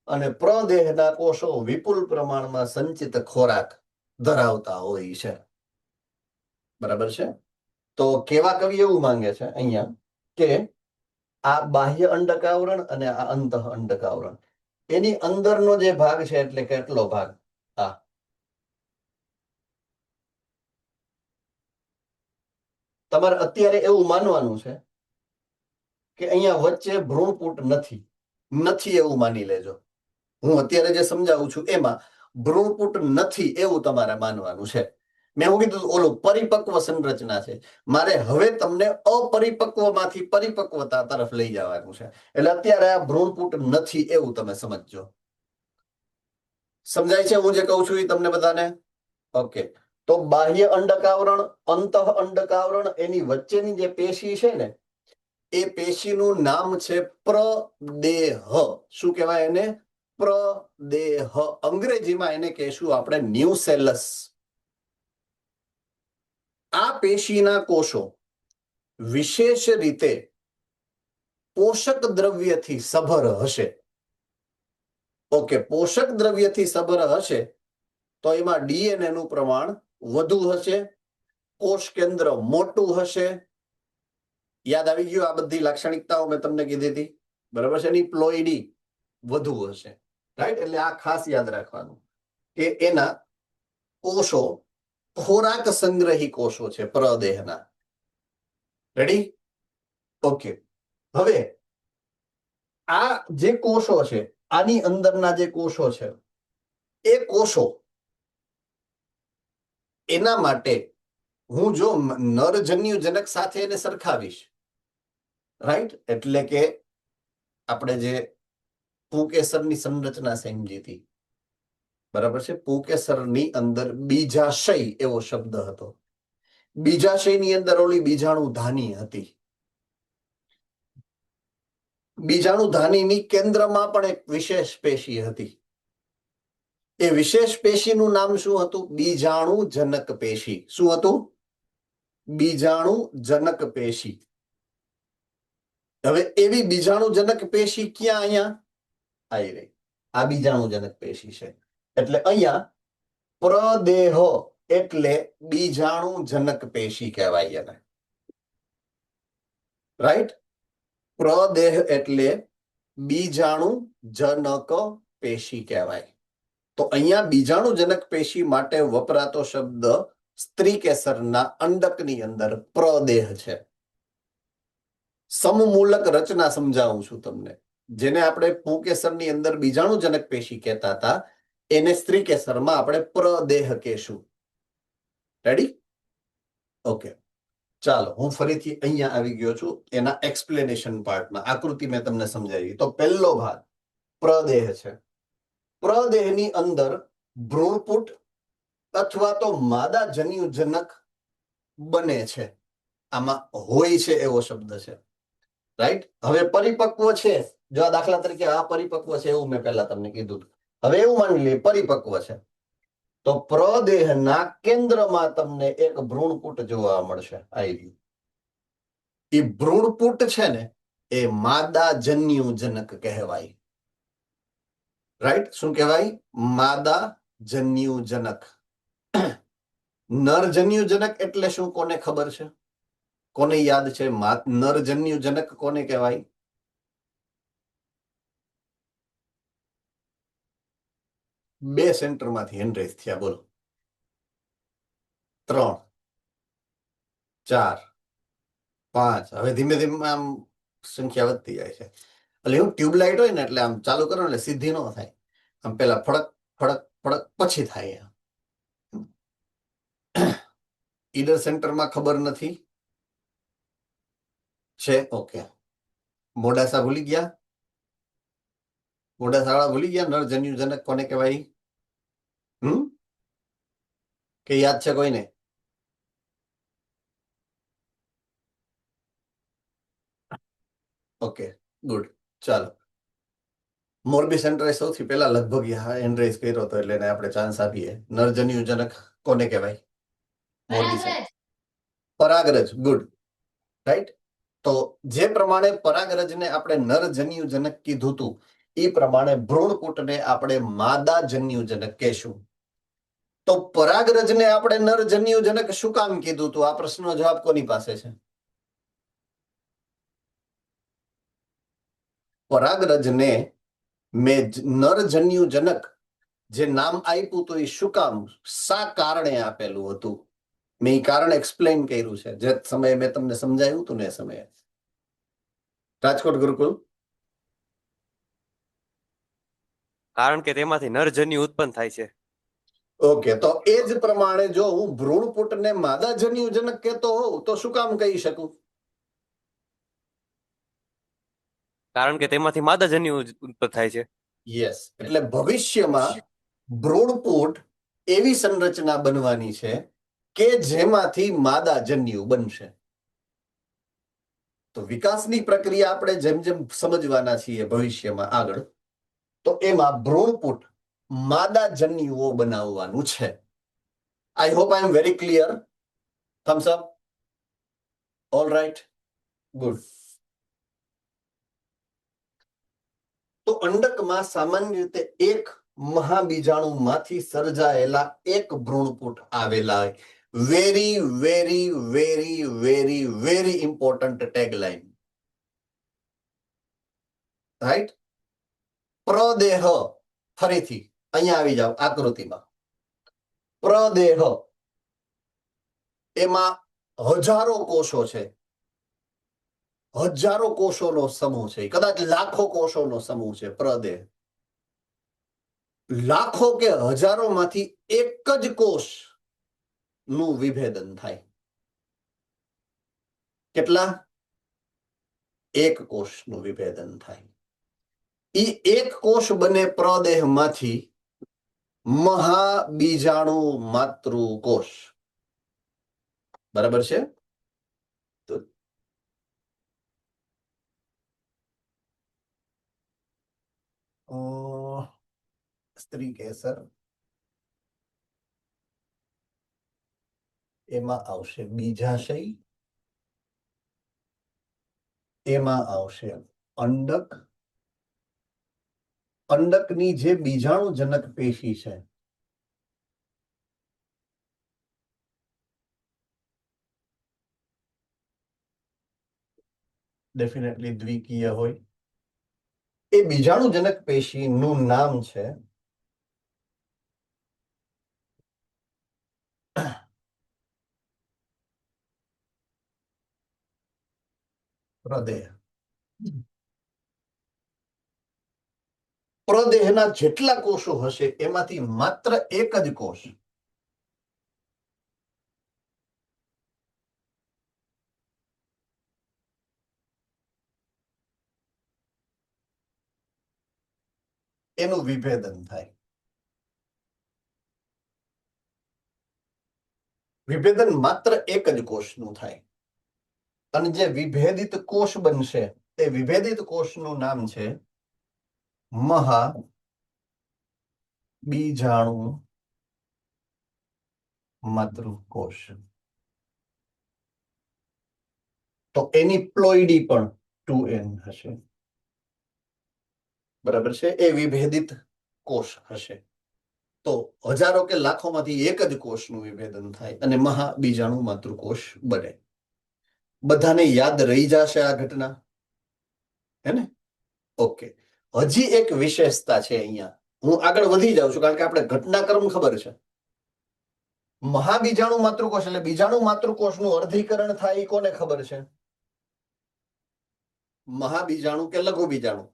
અને પ્રદેહના કોષો વિપુલ પ્રમાણમાં સંચિત ખોરાક ધરાવતા હોય છે. બરાબર છે? તો કેવા કવિ એવું માંગે છે અહીંયા કે આ બાહ્ય અંડકાવરણ અને આ અંતઃ અંડકાવરણ, એની અંદરનો જે ભાગ છે, એટલે કેટલો ભાગ? આ તમારે અત્યારે એવું માનવાનું છે કે અહીંયા વચ્ચે ભ્રૂણપૂટ નથી એવું માની લેજો. હું અત્યારે જે સમજાવું છું એમાં ભ્રૂણપૂટ નથી એવું તમારે માનવાનું છે. મેં એવું કીધું ઓલું પરિપક્વ સંરચના છે. મારે હવે તમને અપરિપક્વમાંથી પરિપક્વતા તરફ લઈ જવાનું છે. એટલે અત્યારે આ ભ્રૂણપૂટ નથી એવું તમે સમજજો. સમજાય છે હું જે કહું છું એ તમને બધાને? ઓકે, તો બાહ્ય અંડકાવરણ, અંતઃ અંડકાવરણ, એની વચ્ચેની જે પેશી છે ને, એ પેશીનું નામ છે પ્રદેહ. શું કહેવાય એને? પ્રદેહ. અંગ્રેજીમાં એને કહેશું આપણે ન્યુસેલસ. આ પેશીના કોષો વિશેષ રીતે પોષક દ્રવ્યથી સભર હશે. ઓકે, પોષક દ્રવ્યથી સભર હશે તો એમાં ડીએનએ નું પ્રમાણ વધુ હશે, કોષ કેન્દ્ર મોટું હશે. યાદ આવી ગયું? આ બધી લાક્ષણિકતાઓ મેં તમને કીધી હતી. બરાબર છે? એની પ્લોઇડી વધુ હશે, રાઈટ? એટલે આ ખાસ યાદ રાખવાનું કે એના કોષો ખોરાક સંગ્રહી કોષો છે પ્રદેહના. રેડી? ઓકે, હવે આ જે કોષો છે, આની અંદરના જે કોષો છે, એ કોષો એના માટે હું જો નરજન્યુજનક સાથે એને સરખાવીશ, રાઈટ? એટલે કે આપણે જે પુંકેસરની સંરચના સમજી હતી, બરાબર છે? પુંકેસરની અંદર બીજાશય એવો શબ્દ હતો. બીજાશયની અંદર ઓલી બીજાણુધાની હતી. બીજાણુધાનીની કેન્દ્રમાં પણ એક વિશેષ પેશી હતી. એ વિશેષ પેશીનું નામ શું હતું? બીજાણુજનક પેશી. શું હતું? બીજાણુજનક પેશી. હવે એવી બીજાણુજનક પેશી ક્યાં? અહીંયા આવી રહી. આ બીજાણુજનક પેશી છે. એટલે અહીંયા પ્રદેહ એટલે બીજાણુજનક પેશી કહેવાય એને, રાઈટ? પ્રદેહ એટલે બીજાણુજનક પેશી કહેવાય. તો અહીંયા બીજાણુજનક પેશી માટે વપરાતો શબ્દ સ્ત્રી કેસરના અંડકની અંદર પ્રદેહ છે. સમમૂલક રચના સમજાવું છું તમને. જેને આપણે પુંકેસરની અંદર બીજાણુજનક પેશી કહેતા હતા, એને સ્ત્રી કેસરમાં આપણે પ્રદેહ કહેશું. રેડી? ઓકે, ચાલો હું ફરીથી અહીંયા આવી ગયો છું એના એક્સપ્લેનેશન પાર્ટમાં. આકૃતિ મેં તમને સમજાવી. તો પહેલો ભાગ પ્રદેહ છે. પ્રદેહની અંદર ભ્રૂણપૂટ અથવા તો માદા જન્યુજનક બને છે. આમાં હોય છે એવો શબ્દ છે, રાઈટ? હવે પરિપક્વ છે, જો આ દાખલા તરીકે આ પરિપક્વ છે એવું મેં પહેલા તમને કીધું. હવે એવું માની લઈએ પરિપક્વ છે, તો પ્રદેહના કેન્દ્રમાં તમને એક ભ્રૂણપૂટ જોવા મળશે. આવી રહ્યું. એ ભ્રૂણપૂટ છે ને, એ માદા જન્યુજનક કહેવાય. રાઈટ? શું કહેવાય? માદા જન્યુજનક. નરજન્યુજનક એટલે શું? કોને ખબર છે? કોને યાદ છે? નરજન્યુજનક કોને કહેવાય? બે સેન્ટરમાંથી હેન્ડરેઝ થયા. બોલો. 3, 4, 5. હવે ધીમે ધીમે આમ સંખ્યા વધતી જાય છે. એટલે એવું ટ્યુબલાઇટ હોય ને, એટલે આમ ચાલુ કરો એટલે સીધી ન થાય. આમ પેલા ફડક ફડક ફડક પછી થાય. ઈડર સેન્ટરમાં ખબર નથી છે. ઓકે. મોડાસા ભૂલી ગયા? મોડાસા વાળા ભૂલી ગયા? નરજન્યુજનક કોને કહેવાય? કે યાદ છે કોઈને? Okay, good. ચાલો. મોરબી સેન્ટરે સૌથી પહેલા લગભગ હેન્ડરેઝ કર્યો હતો, એટલે એને આપણે ચાન્સ આપીએ. નરજન્યુજનક કોને કહેવાય? મોરબી સેન્ટર. પરાગરજ. ગુડ. રાઈટ. તો જે પ્રમાણે પરાગરજને આપણે નરજન્યુજનક કીધું હતું, એ પ્રમાણે ભ્રૂણપુટને આપણે માદા જન્યુજનક કહેશું. તો પરાગરજને આપણે નરજન્યુજનક શું કામ કીધું હતું? આ પ્રશ્નનો જવાબ કોની પાસે છે? પરાગરજને મેં નરજન્યુજનક જે નામ આપ્યું હતું, એ શું કામ, શા કારણે આપેલું હતું? મેં એ કારણ એક્સપ્લેન કર્યું છે જે સમયે મેં તમને સમજાવ્યું હતું ને, એ સમયે. રાજકોટ ગુરુકુળ.
કારણ કે તેમાંથી નરજન્યુ ઉત્પન્ન થાય છે.
ઓકે, તો એ જ પ્રમાણે જો હું ભ્રૂણપુટને માદા જન્યુજનક કહેતો હોઉં તો શું કામ કહી શકું?
કારણ કે તેમાંથી માદાજન્યુ ઉત્પન્ન થાય છે.
યસ. એટલે ભવિષ્યમાં ભ્રૂણપુટ એવી સંરચના બનવાની છે કે જેમાંથી માદા જન્યુ બનશે. તો વિકાસની પ્રક્રિયા આપણે જેમ જેમ સમજવાના છીએ ભવિષ્યમાં આગળ, તો એમાં ભ્રૂણપુટ માદા જન્યુઓ બનાવવાનું છે. I hope I am very clear. Thums up. All right. Good. તો અંડકમાં સામાન્ય રીતે એક મહાબીજાણુમાંથી સર્જાયેલા એક ભ્રૂણપુટ આવેલા. Very very very very very important tagline. Right? પ્રદેહ. ફરીથી અહીંયા આવી જાઓ આકૃતિમાં. પ્રદેહ એમાં હજારો કોષો છે. હજારો કોષોનો સમૂહ છે. કદાચ લાખો કોષોનો સમૂહ છે પ્રદેહ. લાખો કે હજારો માંથી એક જ કોષ નું વિભેદન થાય. કેટલા? એક કોષનું વિભેદન થાય. ઈ એક કોષ બને પ્રદેહમાંથી મહાબીજાણુ માતૃકોષ. બરાબર છે? તો સ્ત્રી કેસર એમાં આવશે બીજાશય, એમાં આવશે અંડક. અંડકની જે બીજાણુજનક પેશી છે, ડેફિનેટલી દ્વિકીય હોય. એ બીજાણુજનક પેશીનું નામ છે પ્રદેહ. પ્રદેહના જેટલા કોષો હશે એમાંથી માત્ર એક જ કોષ એનું વિભેદન થાય. વિભેદન માત્ર એક જ કોષનું થાય. અને જે વિભેદિત કોષ બનશે એ વિભેદિત કોષનું નામ છે મહાબીજાણુ માતૃકોષ. તો એની પ્લોઈડી પણ 2n હશે, બરાબર છે. એ વિભેદિત કોષ હશે. તો હજારો કે લાખોમાંથી એક જ કોષનું વિભેદન થાય અને મહાબીજાણુ માતૃકોષ બને. બધાને યાદ રહી જશે આ ઘટના, હે ને? ઓકે. હજી એક વિશેષતા છે અહીંયા. હું આગળ વધી જાઉં છું કારણ કે આપણે ઘટનાક્રમ ખબર છે. મહાબીજાણુ માતૃકોષ એટલે બીજાણુ માતૃકોષનું અર્ધીકરણ થાય એ કોને ખબર છે? મહાબીજાણુ કે લઘુ બીજાણુ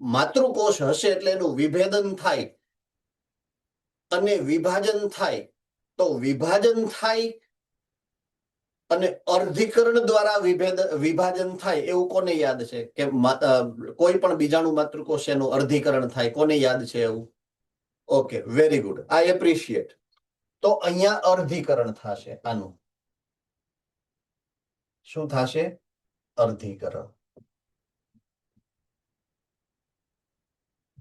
માતૃકોષ હશે એટલે એનું વિભેદન થાય અને વિભાજન થાય. તો વિભાજન થાય અને અર્ધીકરણ દ્વારા વિભાજન થાય એવું કોને યાદ છે કે કોઈ પણ બીજાણુ માતૃકોષ એનું અર્ધીકરણ થાય? કોને યાદ છે એવું? ઓકે, વેરી ગુડ, આઈ એપ્રિશિએટ. તો અહીંયા અર્ધીકરણ થશે. આનું શું થશે? અર્ધીકરણ.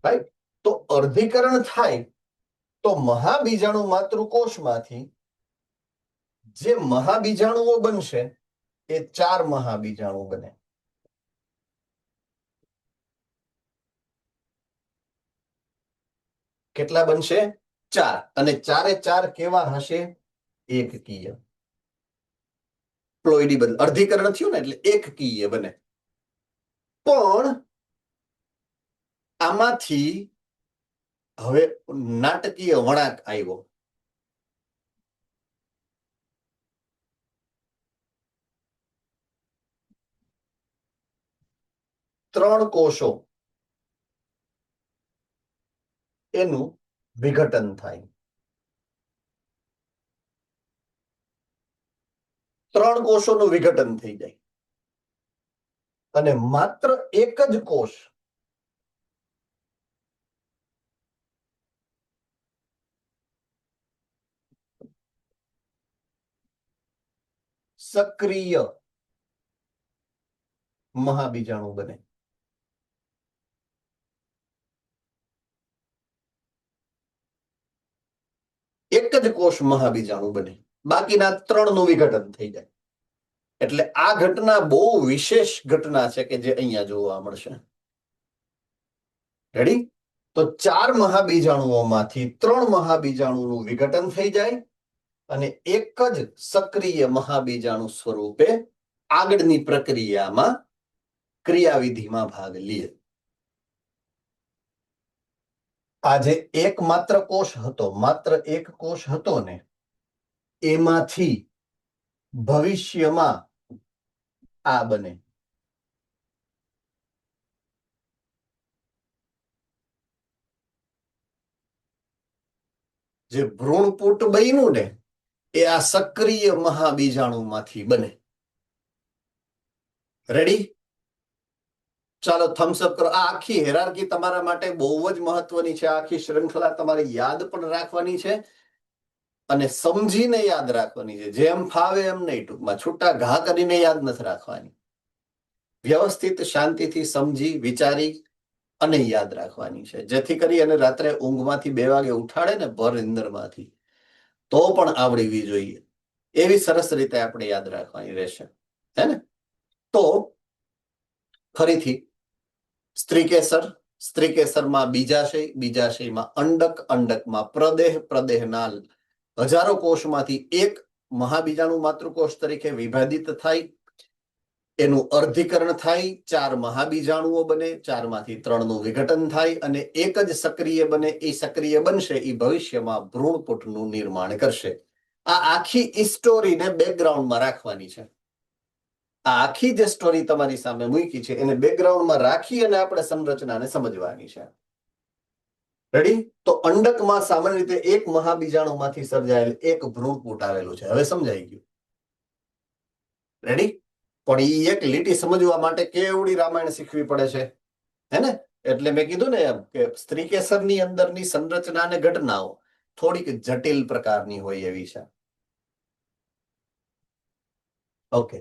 રાઈટ. તો અર્ધીકરણ થાય તો મહાબીજાણુ માતૃકોષમાંથી જે મહાબીજાણુઓ બનશે એ 4 મહાબીજાણુ બને. કેટલા બનશે? 4. અને 4 કેવા હશે? એકકીય. પ્લોઇડી બને, અર્ધીકરણ થયું ને એટલે એકકીય બને. પણ આમાંથી હવે નાટકીય વળાંક આવ્યો. ત્રણ કોષો એનું વિઘટન થાય. 3 કોષોનું વિઘટન થઈ જાય અને માત્ર એક જ કોષ સક્રિય મહાબીજાણુ બને. એક જ કોષ મહાબીજાણુ બને, બાકીના 3 નું વિઘટન થઈ જાય. એટલે આ ઘટના બહુ વિશેષ ઘટના છે કે જે અહીંયા જોવા મળશે. રેડી? તો 4 મહાબીજાણુઓમાંથી 3 મહાબીજાણુનું વિઘટન થઈ જાય અને એક જ સક્રિય મહાબીજાણુ સ્વરૂપે આગળની પ્રક્રિયામાં ક્રિયાવિધિમાં ભાગ લે. આજે એક માત્ર કોષ હતો, માત્ર એક કોષ હતો ને, એમાંથી ભવિષ્યમાં આ બને. જે ભ્રૂણપુટ બન્યું ને એ આ સક્રિય મહાબીજાણુમાંથી બને. રેડી? ચાલો થમ્સઅપ કરો. આ આખી હેરાર્કી તમારા માટે બહુ જ મહત્વની છે. આખી શૃંખલા તમારે યાદ પણ રાખવાની છે અને સમજીને યાદ રાખવાની છે. જેમ ફાવે એમ નહીં, ટૂંકમાં છૂટા ઘા કરીને યાદ નથી રાખવાની. વ્યવસ્થિત શાંતિથી સમજી વિચારી અને યાદ રાખવાની છે, જેથી કરી અને રાત્રે ઊંઘમાંથી 2 વાગે ઉઠાડે ને ભર નિંદરમાંથી તો પણ આવડવી જોઈએ. એવી સરસ રીતે આપણે યાદ રાખવાની રહેશે, હે ને? તો ફરીથી સ્ત્રીકેસર, સ્ત્રીકેસરમાં બીજાશય, બીજાશયમાં અંડક, અંડકમાં પ્રદેહ, પ્રદેહના હજારો કોષમાંથી એક મહાબીજાણુ માતૃકોષ તરીકે વિભાજિત થાય. એનું અર્ધીકરણ થાય, 4 મહાબીજાણુઓ બને, 4 માંથી 3 નું વિઘટન થાય અને એક જ સક્રિય બને. એ સક્રિય બનશે એ ભવિષ્યમાં ભ્રૂણપુટનું નિર્માણ કરશે. આ આખી સ્ટોરીને બેકગ્રાઉન્ડમાં રાખવાની છે. આ આખી જે સ્ટોરી તમારી સામે મૂકી છે એને બેકગ્રાઉન્ડમાં રાખી અને આપણે સંરચનાને સમજવાની છે. રેડી? તો અંડકમાં સામાન્ય રીતે એક મહાબીજાણુમાંથી સર્જાયેલ એક ભ્રૂણપુટ આવેલું છે. હવે સમજાઈ ગયું? રેડી? પણ એ એક લીટી સમજવા માટે કેવડી રામાયણ શીખવી પડે છે, હે ને? એટલે મેં કીધું ને એમ કે સ્ત્રીકેસરની અંદરની સંરચના અને ઘટનાઓ થોડીક જટિલ પ્રકારની હોય એવી છે. ઓકે.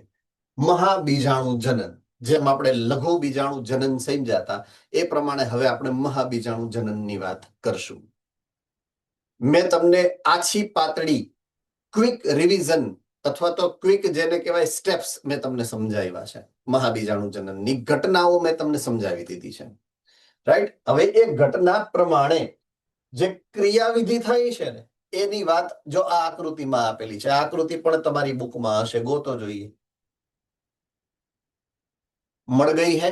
મહાબીજાણુ જનન, જેમ આપણે લઘુ બીજાણુ જનન સમજાતા એ પ્રમાણે હવે આપણે મહાબીજાણુ જનનની વાત કરશું. મેં તમને આછી પાતળી ક્વિક રિવિઝન અથવા તો ક્વિક જેને કહેવાય સ્ટેપ્સ મેં તમને સમજાવ્યા છે. મહાબીજાણુ જનનની ઘટનાઓ મેં તમને સમજાવી દીધી છે. રાઈટ. હવે એ ઘટના પ્રમાણે જે ક્રિયાવિધિ થઈ છે ને એની વાત જો આ આકૃતિમાં આપેલી છે. આ આકૃતિ પણ તમારી બુકમાં હશે, ગોતો જોઈએ. મળ ગઈ હે?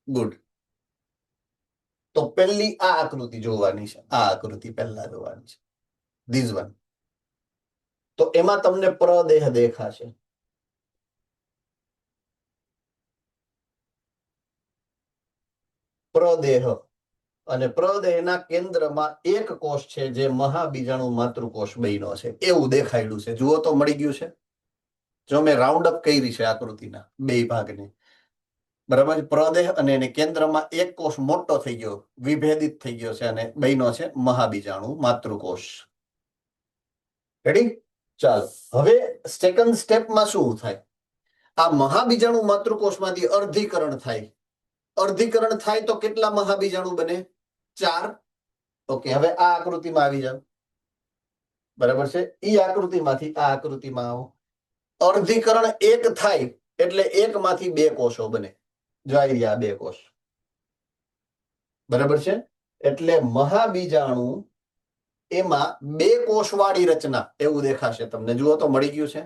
ગુડ. તો પહેલી આ આકૃતિ જોવાની છે. આ આકૃતિ પહેલા જોવાની છે. This one. તો એમાં તમને પ્રદેહ દેખાશે. પ્રદેહ. અને પ્રદેહના કેન્દ્રમાં એક કોષ છે જે મહાબીજાણુ માતૃકોષ બન્યો છે એવું દેખાયેલું છે. જુઓ તો મળી ગયું છે. જો મેં રાઉન્ડ અપ કરી છે આકૃતિના બે ભાગને, બરાબર. પ્રદેહ અને એને કેન્દ્રમાં એક કોષ મોટો થઈ ગયો, વિભેદિત થઈ ગયો છે અને બન્યો છે મહાબીજાણુ માતૃકોષ. રેડી? ચાલો હવે સેકન્ડ સ્ટેપમાં શું થાય? આ મહાબીજાણુ માતૃકોષમાંથી અર્ધીકરણ થાય. અર્ધીકરણ થાય તો કેટલા મહાબીજાણુ બને? 4. ઓકે, હવે આ આકૃતિમાં આવી જાવ. બરાબર છે. ઈ આકૃતિમાંથી આ આકૃતિમાં આવો. અર્ધીકરણ 1 થાય એટલે 1 માંથી 2 કોષો બને. જો આવી રહ્યા 2 કોષ. બરાબર છે. એટલે મહાબીજાણુ એમાં 2 કોષવાળી રચના એવું દેખાશે તમને. જુઓ તો મળી ગયું છે.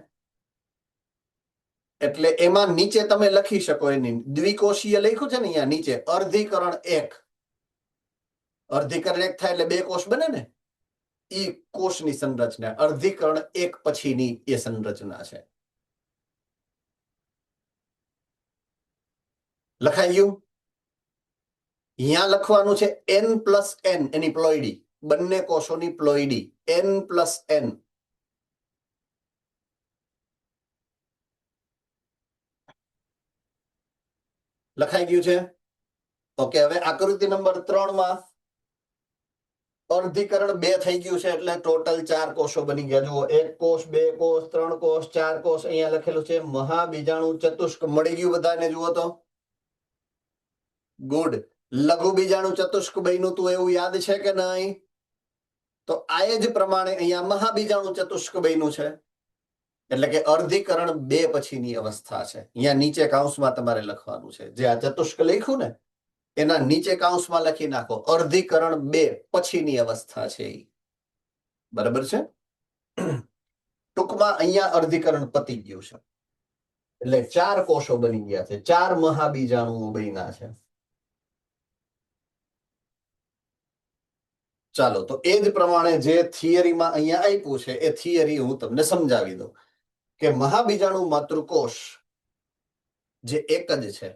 એટલે એમાં નીચે તમે લખી શકો એની દ્વિકોષીય લખ્યું છે ને અહીંયા નીચે અર્ધીકરણ 1. અર્ધીકરણ 1 થાય એટલે 2 કોષ બને ને. ઈ કોષની સંરચના અર્ધીકરણ 1 પછીની એ સંરચના છે. લખાઈ ગયું? અહીંયા લખવાનું છે N+N એની પ્લોઈડી. બંને કોષોની પ્લોઈડી N+N. લખાઈ ગયું છે? ઓકે. હવે આકૃતિ નંબર 3 માં અર્ધીકરણ 2 થઈ ગયું છે એટલે ટોટલ 4 કોષો બની ગયા. જુઓ 1 કોષ, 2 કોષ, 3 કોષ, 4 કોષ. અહીંયા લખેલું છે મહાબીજાણુ ચતુષ્ક. મળી ગયું બધાને? જુઓ તો ગુડ. લઘુ બીજાણુ ચતુષ્ક બન્યું તું એવું યાદ છે કે નહીં? તો આ જ પ્રમાણે અહીંયા મહાબીજાણુ ચતુષ્ક બન્યું છે. એટલે કે અર્ધીકરણ 2 પછીની અવસ્થા છે. અહીંયા નીચે કૌંસમાં તમારે લખવાનું છે. જે આ ચતુષ્ક લખ્યું ને એના નીચે કૌંસમાં લખી નાખો અર્ધીકરણ 2 પછીની અવસ્થા છે ઈ. બરાબર છે. ટૂંકમાં અહીંયા અર્ધીકરણ પતી ગયું છે એટલે 4 કોષો બની ગયા છે. 4 મહાબીજાણુઓ બન્યા છે. ચાલો તો એ જ પ્રમાણે જે થિયરીમાં અહીંયા આપ્યું છે એ થિયરી હું તમને સમજાવી દઉં કે મહાબીજાણુ માતૃકોષ જે એક જ છે.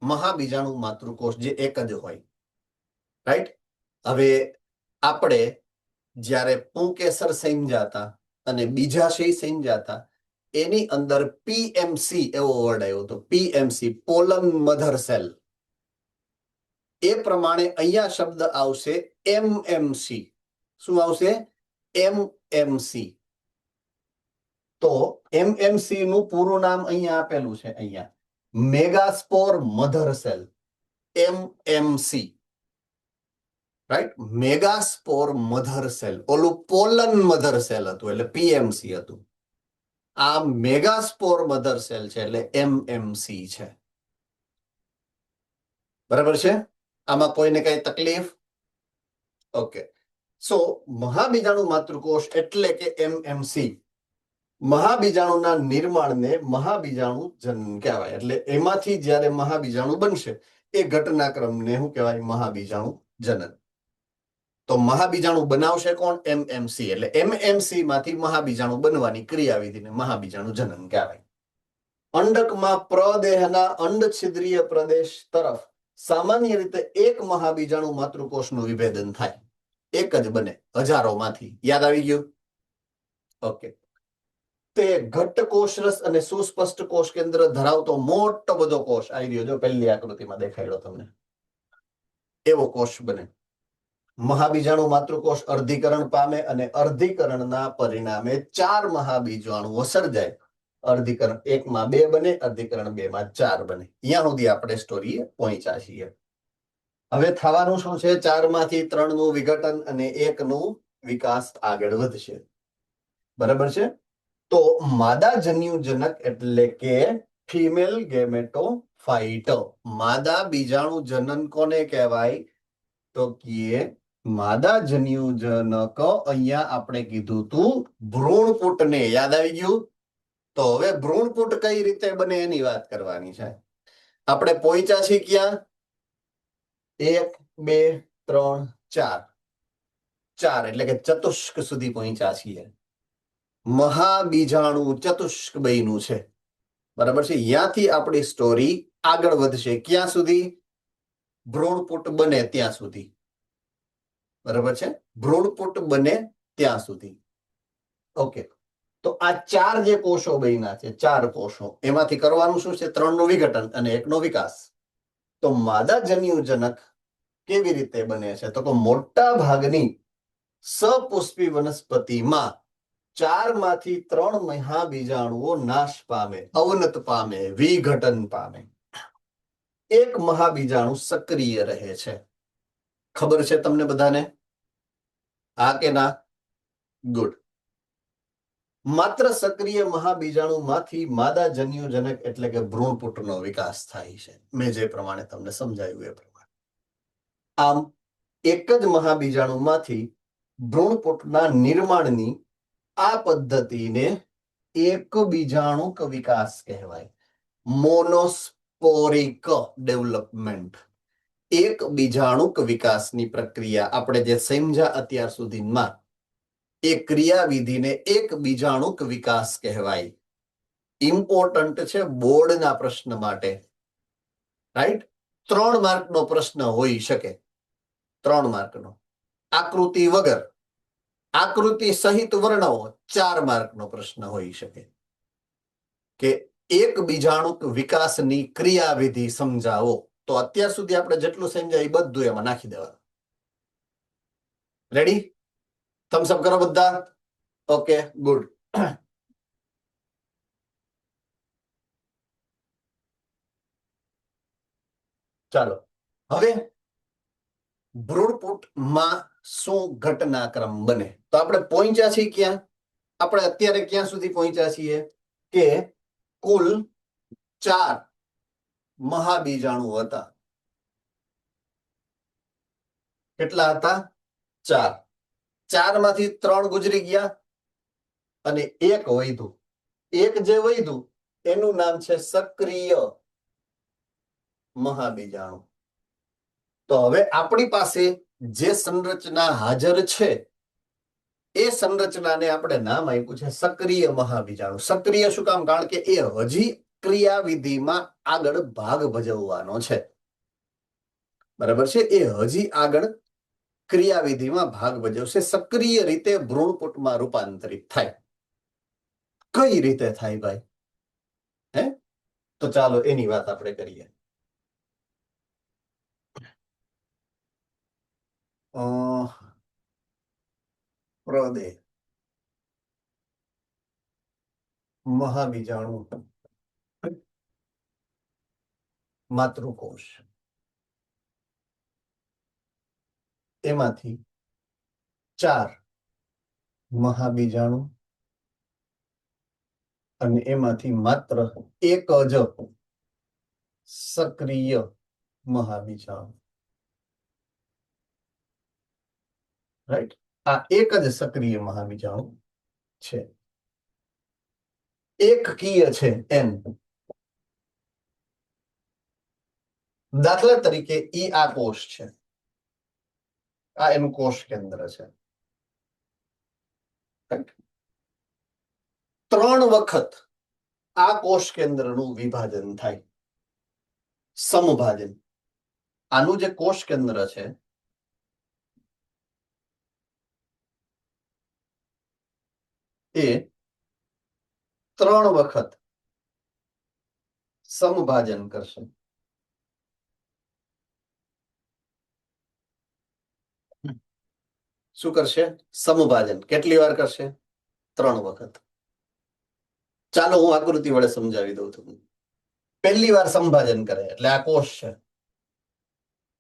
મહાબીજાણુ માતૃકોષ જે એક જ હોય. રાઈટ. હવે આપણે જ્યારે પુંકેસર સંજાતા અને બીજાશય સંજાતા એની અંદર પીએમસી એવો વર્ડ આવ્યો હતો. PMC pollen mother cell. એ પ્રમાણે અહીંયા શબ્દ આવશે એમએમસી. શું આવશે? એમએમસી. તો એમએમસી નું પૂરું નામ અહીંયા આપેલું છે. અહીંયા megaspore mother cell. MMC. Right. Megaspore mother cell. ઓલું પોલન મધર સેલ હતું એટલે પીએમસી હતું. આ મેગાસ્પોર મધર સેલ છે એટલે એમએમસી છે. બરાબર છે. આમાં કોઈને કઈ તકલીફ? ઓકે. સો મહાબીજાણુ માતૃકોષ એટલે કે એમએમસી મહાબીજાણુના નિર્માણને મહાબીજાણુ જનન કહેવાય. એટલે એમાંથી જ્યારે મહાબીજાણુ બનશે એ ઘટનાક્રમને શું કહેવાય? મહાબીજાણુ જનન. તો મહાબીજાણુ બનાવશે કોણ? એમએમસી. એટલે એમએમસી માંથી મહાબીજાણુ બનવાની ક્રિયાવિધિને મહાબીજાણુ જનન કહેવાય. અંડકમાં પ્રદેહના અંડછિદ્રીય પ્રદેશ તરફ સામાન્ય રીતે એક મહાબીજાણુ માતૃકોષનું વિભેદન થાય. એક જ બને હજારોમાંથી. યાદ આવી ગયું? ઓકે. તે ઘટ્ટ કોષરસ અને સુસ્પષ્ટ કોષ કેન્દ્ર ધરાવતો મોટો બધો કોષ આવી રહ્યો. જો પહેલી આકૃતિમાં દેખાડ્યો તમને એવો કોષ બને. મહાબીજાણુ માતૃકોષ અર્ધીકરણ પામે અને અર્ધીકરણના પરિણામે 4 મહાબીજાણુઓ સર્જાય. અર્ધીકરણ 1 માં 2 બને, અર્ધીકરણ 2 માં 4 બને. અહીંયા સુધી આપણે સ્ટોરી પહોંચ્યા છીએ. હવે થવાનું શું છે? 4 માંથી 3 નું વિઘટન અને 1 નું વિકાસ આગળ વધશે. બરાબર છે. તો માદા જન્યુજનક એટલે કે ફિમેલ ગેમેટોફાઇટ. માદા બીજાણુ જનન કોને કહેવાય? તો કે માદા જન્યુજનક અહીંયા આપણે કીધું તું ભ્રૂણપુટને. યાદ આવી ગયું? તો હવે ભ્રૂણપુટ કઈ રીતે બને એની વાત કરવાની છે. આપણે પહોંચ્યા છીએ ક્યાં? 1 2 3 4. 4 એટલે કે ચતુષ્ક સુધી પહોંચ્યા છીએ. મહાબીજાણુ ચતુષ્ક બન્યું છે. બરાબર છે. ત્યાંથી આપણી સ્ટોરી આગળ વધશે. ક્યાં સુધી? ભ્રૂણપુટ બને ત્યાં સુધી. બરાબર છે. ભ્રૂણપુટ બને ત્યાં સુધી. ઓકે. તો આ 4 જે કોષો બન્યા છે, 4 કોષો, એમાંથી કરવાનું શું છે? 3 નું વિઘટન અને 1 નો વિકાસ. તો માદા જન્યુજનક કેવી રીતે બને છે? તો મોટા ભાગની સપુષ્પી વનસ્પતિમાં 4 માંથી 3 મહાબીજાણુઓ નાશ પામે, અવનત પામે, વિઘટન પામે. એક મહાબીજાણુ સક્રિય રહે છે. ખબર છે તમને બધાને? હા કે ના? ગુડ. માત્ર સક્રિય મહાબીજાણુમાંથી માદા જન્યુજનક એટલે કે ભ્રૂણપુટનો વિકાસ થાય છે. મેં જે પ્રમાણે તમને સમજાવ્યું એ પ્રમાણે. આમ એક જ મહાબીજાણુમાંથી ભ્રૂણપુટના નિર્માણની આ પદ્ધતિને એક બીજાણુક વિકાસ કહેવાય. મોનોસ્પોરિક ડેવલપમેન્ટ. એક બીજાણુક વિકાસની પ્રક્રિયા આપણે જે સમજ્યા અત્યાર સુધીમાં, એ ક્રિયાવિધિને એક બીજાણુક વિકાસ કહેવાય. ઇમ્પોર્ટન્ટ છે બોર્ડના પ્રશ્ન માટે. રાઈટ? 3 માર્કનો પ્રશ્ન હોઈ શકે. 3 માર્કનો. આકૃતિ વગર, આકૃતિ સહિત વર્ણવો 4 માર્કનો પ્રશ્ન હોઈ શકે. કે એક બીજાણુક વિકાસની ક્રિયાવિધિ સમજાવો. તો અત્યાર સુધી આપણે જેટલું સમજાય એ બધું એમાં નાખી દેવાનું. રેડી? થમ્સ અપ કરો બધા. Okay, good. ચાલો હવે ભ્રૂણપુટમાં શું ઘટનાક્રમ બને? તો આપણે પહોંચ્યા છીએ ક્યાં? આપણે અત્યારે ક્યાં સુધી પહોંચ્યા છીએ? કે કુલ 4 મહાબીજાણુ હતા. કેટલા હતા? 4. 4 માંથી 3 ગુજરી ગયા અને 1 વધ્યું. 1 જે વધ્યું એનું નામ છે સક્રિય મહાબીજાણુ. તો હવે આપણી પાસે જે સંરચના હાજર છે એ સંરચનાને આપણે નામ આપ્યું છે સક્રિય મહાબીજાણુ. સક્રિય શું કામ? કારણ કે એ હજી ક્રિયાવિધિમાં આગળ ભાગ ભજવવાનો છે. બરાબર છે? એ હજી આગળ ક્રિયાવિધિમાં ભાગ ભજવશે. સક્રિય રીતે ભ્રૂણપુટમાં રૂપાંતરિત થાય. કઈ રીતે થાય ભાઈ? હે? તો ચાલો એની વાત આપણે કરીએ. પ્રદેહ, મહાબીજાણુ, માતૃકોષ, એમાંથી 4 મહાબીજાણુ અને એમાંથી માત્ર એક જ સક્રિય મહાબીજાણુ. રાઈટ? આ એક જ સક્રિય મહાબીજાણુ છે. એકકીય છે એન. દાખલા તરીકે ઈ આ કોષ છે, આ એનું કોષ કેન્દ્ર છે. 3 વખત આ કોષ કેન્દ્રનું વિભાજન થાય, સમભાજન. આનું જે કોષ કેન્દ્ર છે એ 3 વખત સમભાજન કરશે. શું કરશે? સમભાજન. કેટલી વાર કરશે? 3 વખત. ચાલો હું આકૃતિ વડે સમજાવી દઉં તમને. પહેલી વાર સંભાજન કરે એટલે આ કોષ છે,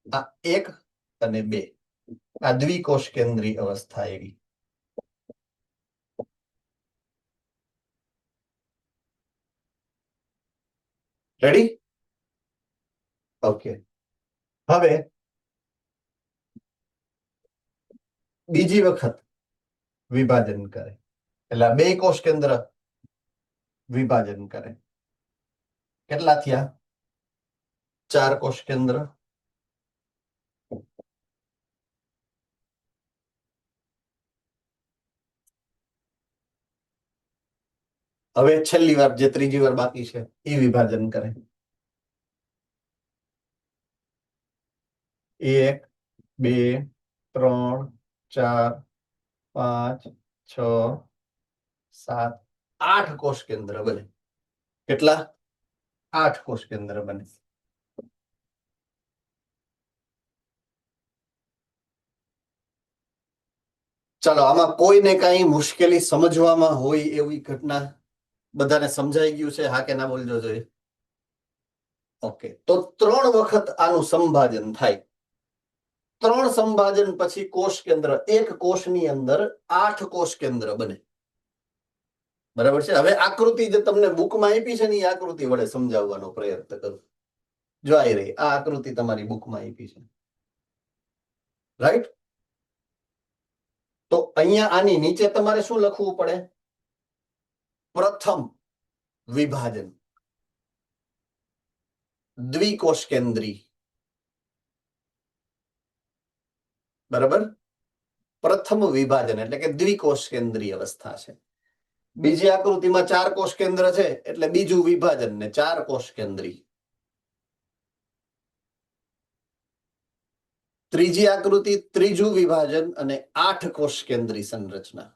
આ 1 અને 2, આ દ્વિકોષ કેન્દ્રી અવસ્થા એવી. રેડી? ઓકે, હવે બીજી વખત વિભાજન કરે એટલે આ બે કોષ કેન્દ્ર વિભાજન કરે. કેટલા થયા? 4 કોષ કેન્દ્ર. હવે છેલ્લી વાર, જે ત્રીજી વાર બાકી છે, એ વિભાજન કરે. 1 2 3 4 5 6 7 8 કોષ કેન્દ્ર બને. કેટલા? 8 કોષ કેન્દ્ર બને. ચાલો, આમાં કોઈને કઈ મુશ્કેલી સમજવામાં હોય એવી ઘટના? બધાને સમજાઈ ગયું છે? હા કે ના બોલજો જોઈએ. ઓકે, તો 3 વખત આનું સંભાજન થાય. 3 સંભાજન પછી કોષ કેન્દ્ર, એક કોષની અંદર 8 કોષ કેન્દ્ર બને. બરાબર છે? હવે આકૃતિ જે તમને બુકમાં આપી છે ને, એ આકૃતિ વડે સમજાવવાનો પ્રયત્ન કરું. જો આવી રહી આ આકૃતિ તમારી બુકમાં આપી છે, રાઈટ? તો અહીંયા આની નીચે તમારે શું લખવું પડે? પ્રથમ વિભાજન, દ્વિકોષ કેન્દ્રી. બરાબર? પ્રથમ વિભાજન એટલે કે દ્વિકોષ કેન્દ્રી અવસ્થા છે. બીજી આકૃતિમાં 4 કોષ કેન્દ્ર છે એટલે બીજું વિભાજન ને 4 કોષ કેન્દ્રી. ત્રીજી આકૃતિ ત્રીજું વિભાજન અને 8 કોષ કેન્દ્રી સંરચના.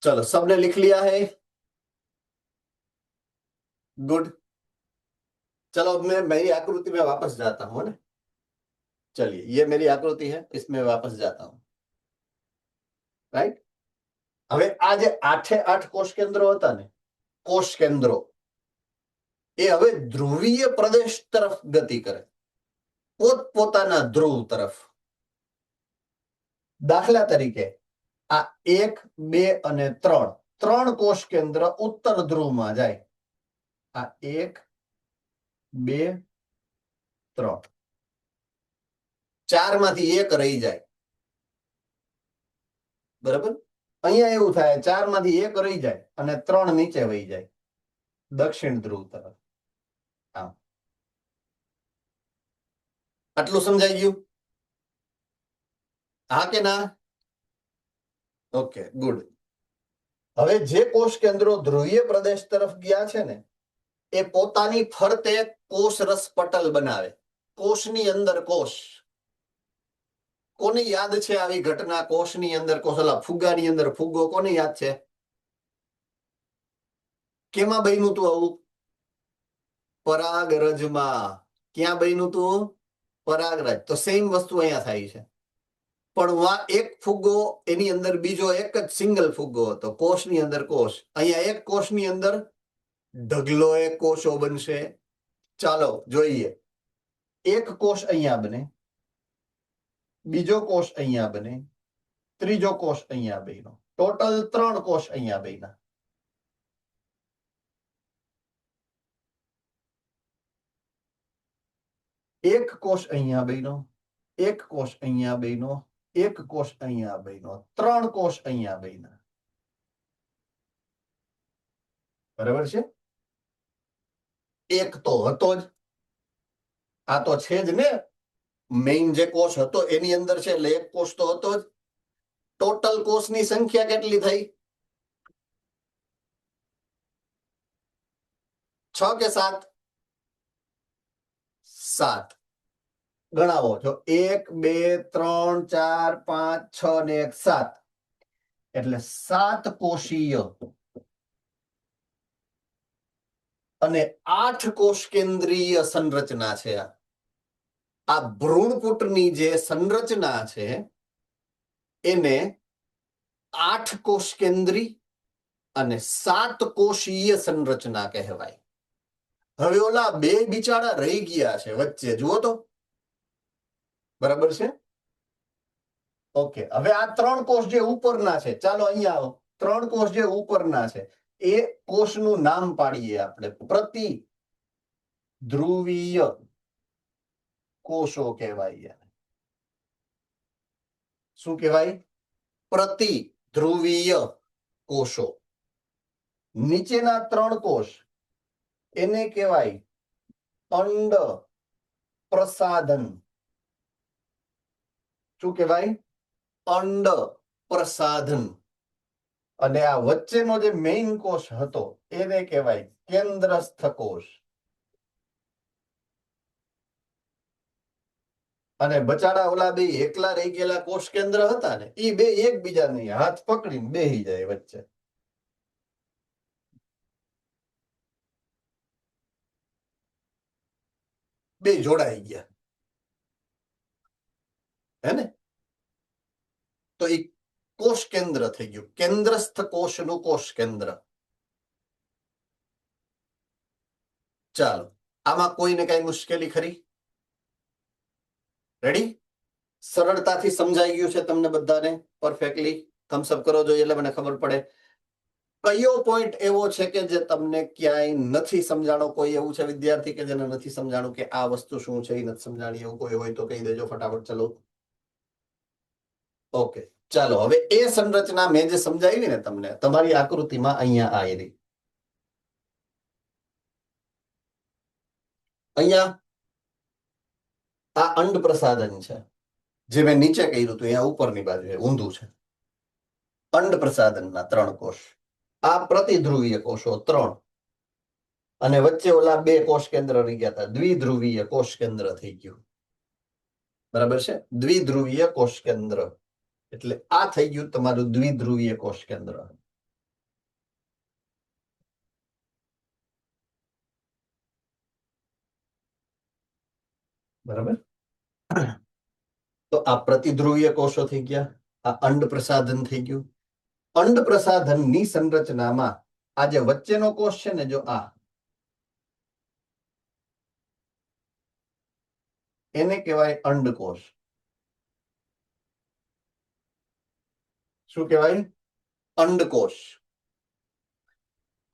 चलो, सबने लिख लिया है? गुड. चलो, अब मैं मेरी आकृति में वापस जाता हूं ना. चलिए, ये मेरी आकृति है, इसमें वापस जाता हूं. राइट? હવે આ જે 8 કોષ કેન્દ્રો હતા ને, કોષ કેન્દ્રો, એ હવે ધ્રુવીય પ્રદેશ તરફ ગતિ કરે, પોતપોતાના ધ્રુવ તરફ. દાખલા તરીકે આ 1 2 અને 3 કોષ કેન્દ્ર ઉત્તર ધ્રુવમાં જાય. આ 1 2 3, 4 માંથી 1 રહી જાય. બરાબર? અહીંયા એવું થાય, 4 માંથી 1 રહી જાય અને 3 નીચે વહી જાય દક્ષિણ ધ્રુવ તરફ. આમ. આટલું સમજાઈ ગયું? હા કે ના? Okay, good. હવે જે કોષ કેન્દ્રો ધ્રુવીય પ્રદેશ તરફ ગયા છે ને, એ પોતાની ફરતે કોષ રસ પટલ બનાવે. કોષની અંદર કોષ. કોને યાદ છે આવી ઘટના? કોષની અંદર કોષ, ફુગ્ગાની અંદર ફુગ્ગો, કોને યાદ છે? કેમાં બન્યું તું આવું? પરાગરજમાં. ક્યાં બન્યું તું? પરાગરજ. તો સેમ વસ્તુ અહીંયા થાય છે, પણ વા એક ફુગ્ગો, એની અંદર બીજો એક જ સિંગલ ફુગ્ગો હતો. કોષની અંદર કોષ. અહીંયા એક કોષની અંદર ઢગલો એક કોષો બનશે. ચાલો જોઈએ. એક કોષ અહીંયા બને, બીજો કોષ અહીંયા બને, ત્રીજો કોષ અહીંયા બન્યો. ટોટલ 3 કોષ અહીંયા બન્યા. એક કોષ અહીંયા બન્યો, એક કોષ અહીંયા બન્યો, એક કોષ અહીંયા બન્યો, 3 કોષ અહીંયા બન્યા. બરાબર છે? એક તો હતો જ, આ તો છે જ ને. મેઇન જે કોષ હતો એની અંદર છે એટલે એક કોષ તો હતો જ. ટોટલ કોષની સંખ્યા કેટલી થઈ? 6 કે 7? 7. ગણાવો છો. 1 2 3 4 5 6 ને 1 7, એટલે 7 કોષીય અને 8 કોષ કેન્દ્રીય સંરચના છે. આ ભ્રૂણપુટની જે સંરચના છે એને 8 કોષ કેન્દ્રી અને 7 કોષીય સંરચના કહેવાય. હવે ઓલા બે બિચારા રહી ગયા છે વચ્ચે. જુઓ તો, બરાબર છે? ઓકે, હવે આ 3 કોષ જે ઉપરના છે, ચાલો અહીંયા આવો. 3 કોષ જે ઉપરના છે એ કોષનું નામ પાડીએ આપણે. પ્રતિ ધ્રુવીય કોષો કહેવાય. શું કહેવાય? પ્રતિ ધ્રુવીય કોષો. નીચેના 3 કોષ એને કહેવાય અંડ પ્રસાધન. શું કહેવાય? અંડ પ્રસાધન. અને આ વચ્ચેનો જે મેઇન કોષ હતો એને કહેવાય કેન્દ્રસ્થ કોષ. અને બચાડા ઓલા બે એકલા રહી ગયેલા કોષ કેન્દ્ર હતા ને, એ બે એકબીજાને હાથ પકડીને બેહી જાય વચ્ચે. બે જોડાઈ ગયા, હે ને? તો એ કોષ કેન્દ્ર થઈ ગયું, કેન્દ્રસ્થ કોષનું કોષ કેન્દ્ર. ચાલો, આમાં કોઈને કઈ મુશ્કેલી ખરી? રેડી? સરળતાથી સમજાઈ ગયું છે તમને બધાને? પરફેક્ટલી થમ્સઅપ કરો જોઈએ એટલે મને ખબર પડે કયો પોઈન્ટ એવો છે કે જે તમને ક્યાંય નથી સમજાણો. કોઈ એવું છે વિદ્યાર્થી કે જેને નથી સમજાણું કે આ વસ્તુ શું છે, એ નથી સમજાણી, એવું કોઈ હોય તો કહી દેજો ફટાફટ. ચલો, ઓકે. ચાલો, હવે એ સંરચના મેં જે સમજાવી ને તમને, તમારી આકૃતિમાં અહીંયા આવી. અહીંયા આ અંડ પ્રસાધન છે, જે મેં નીચે કર્યું હતું, અહીંયા ઉપરની બાજુ ઊંધું છે. અંડ પ્રસાધનના 3 કોષ. આ પ્રતિધ્રુવીય કોષો 3, અને વચ્ચે ઓલા 2 કોષ કેન્દ્ર રહી ગયા હતા. દ્વિધ્રુવીય કોષ કેન્દ્ર થઈ ગયું. બરાબર છે? દ્વિધ્રુવીય કોષ કેન્દ્ર એટલે આ થઈ ગયું તમારું દ્વિધ્રુવીય કોષ કેન્દ્ર. બરાબર? તો આ પ્રતિધ્રુવીય કોષો થઈ ગયા, આ અંડ પ્રસાધન થઈ ગયું. અંડ પ્રસાધનની સંરચનામાં આ જે વચ્ચેનો કોષ છે ને, જો આ, એને કહેવાય અંડકોષ. શું કહેવાય? અંડકોષ.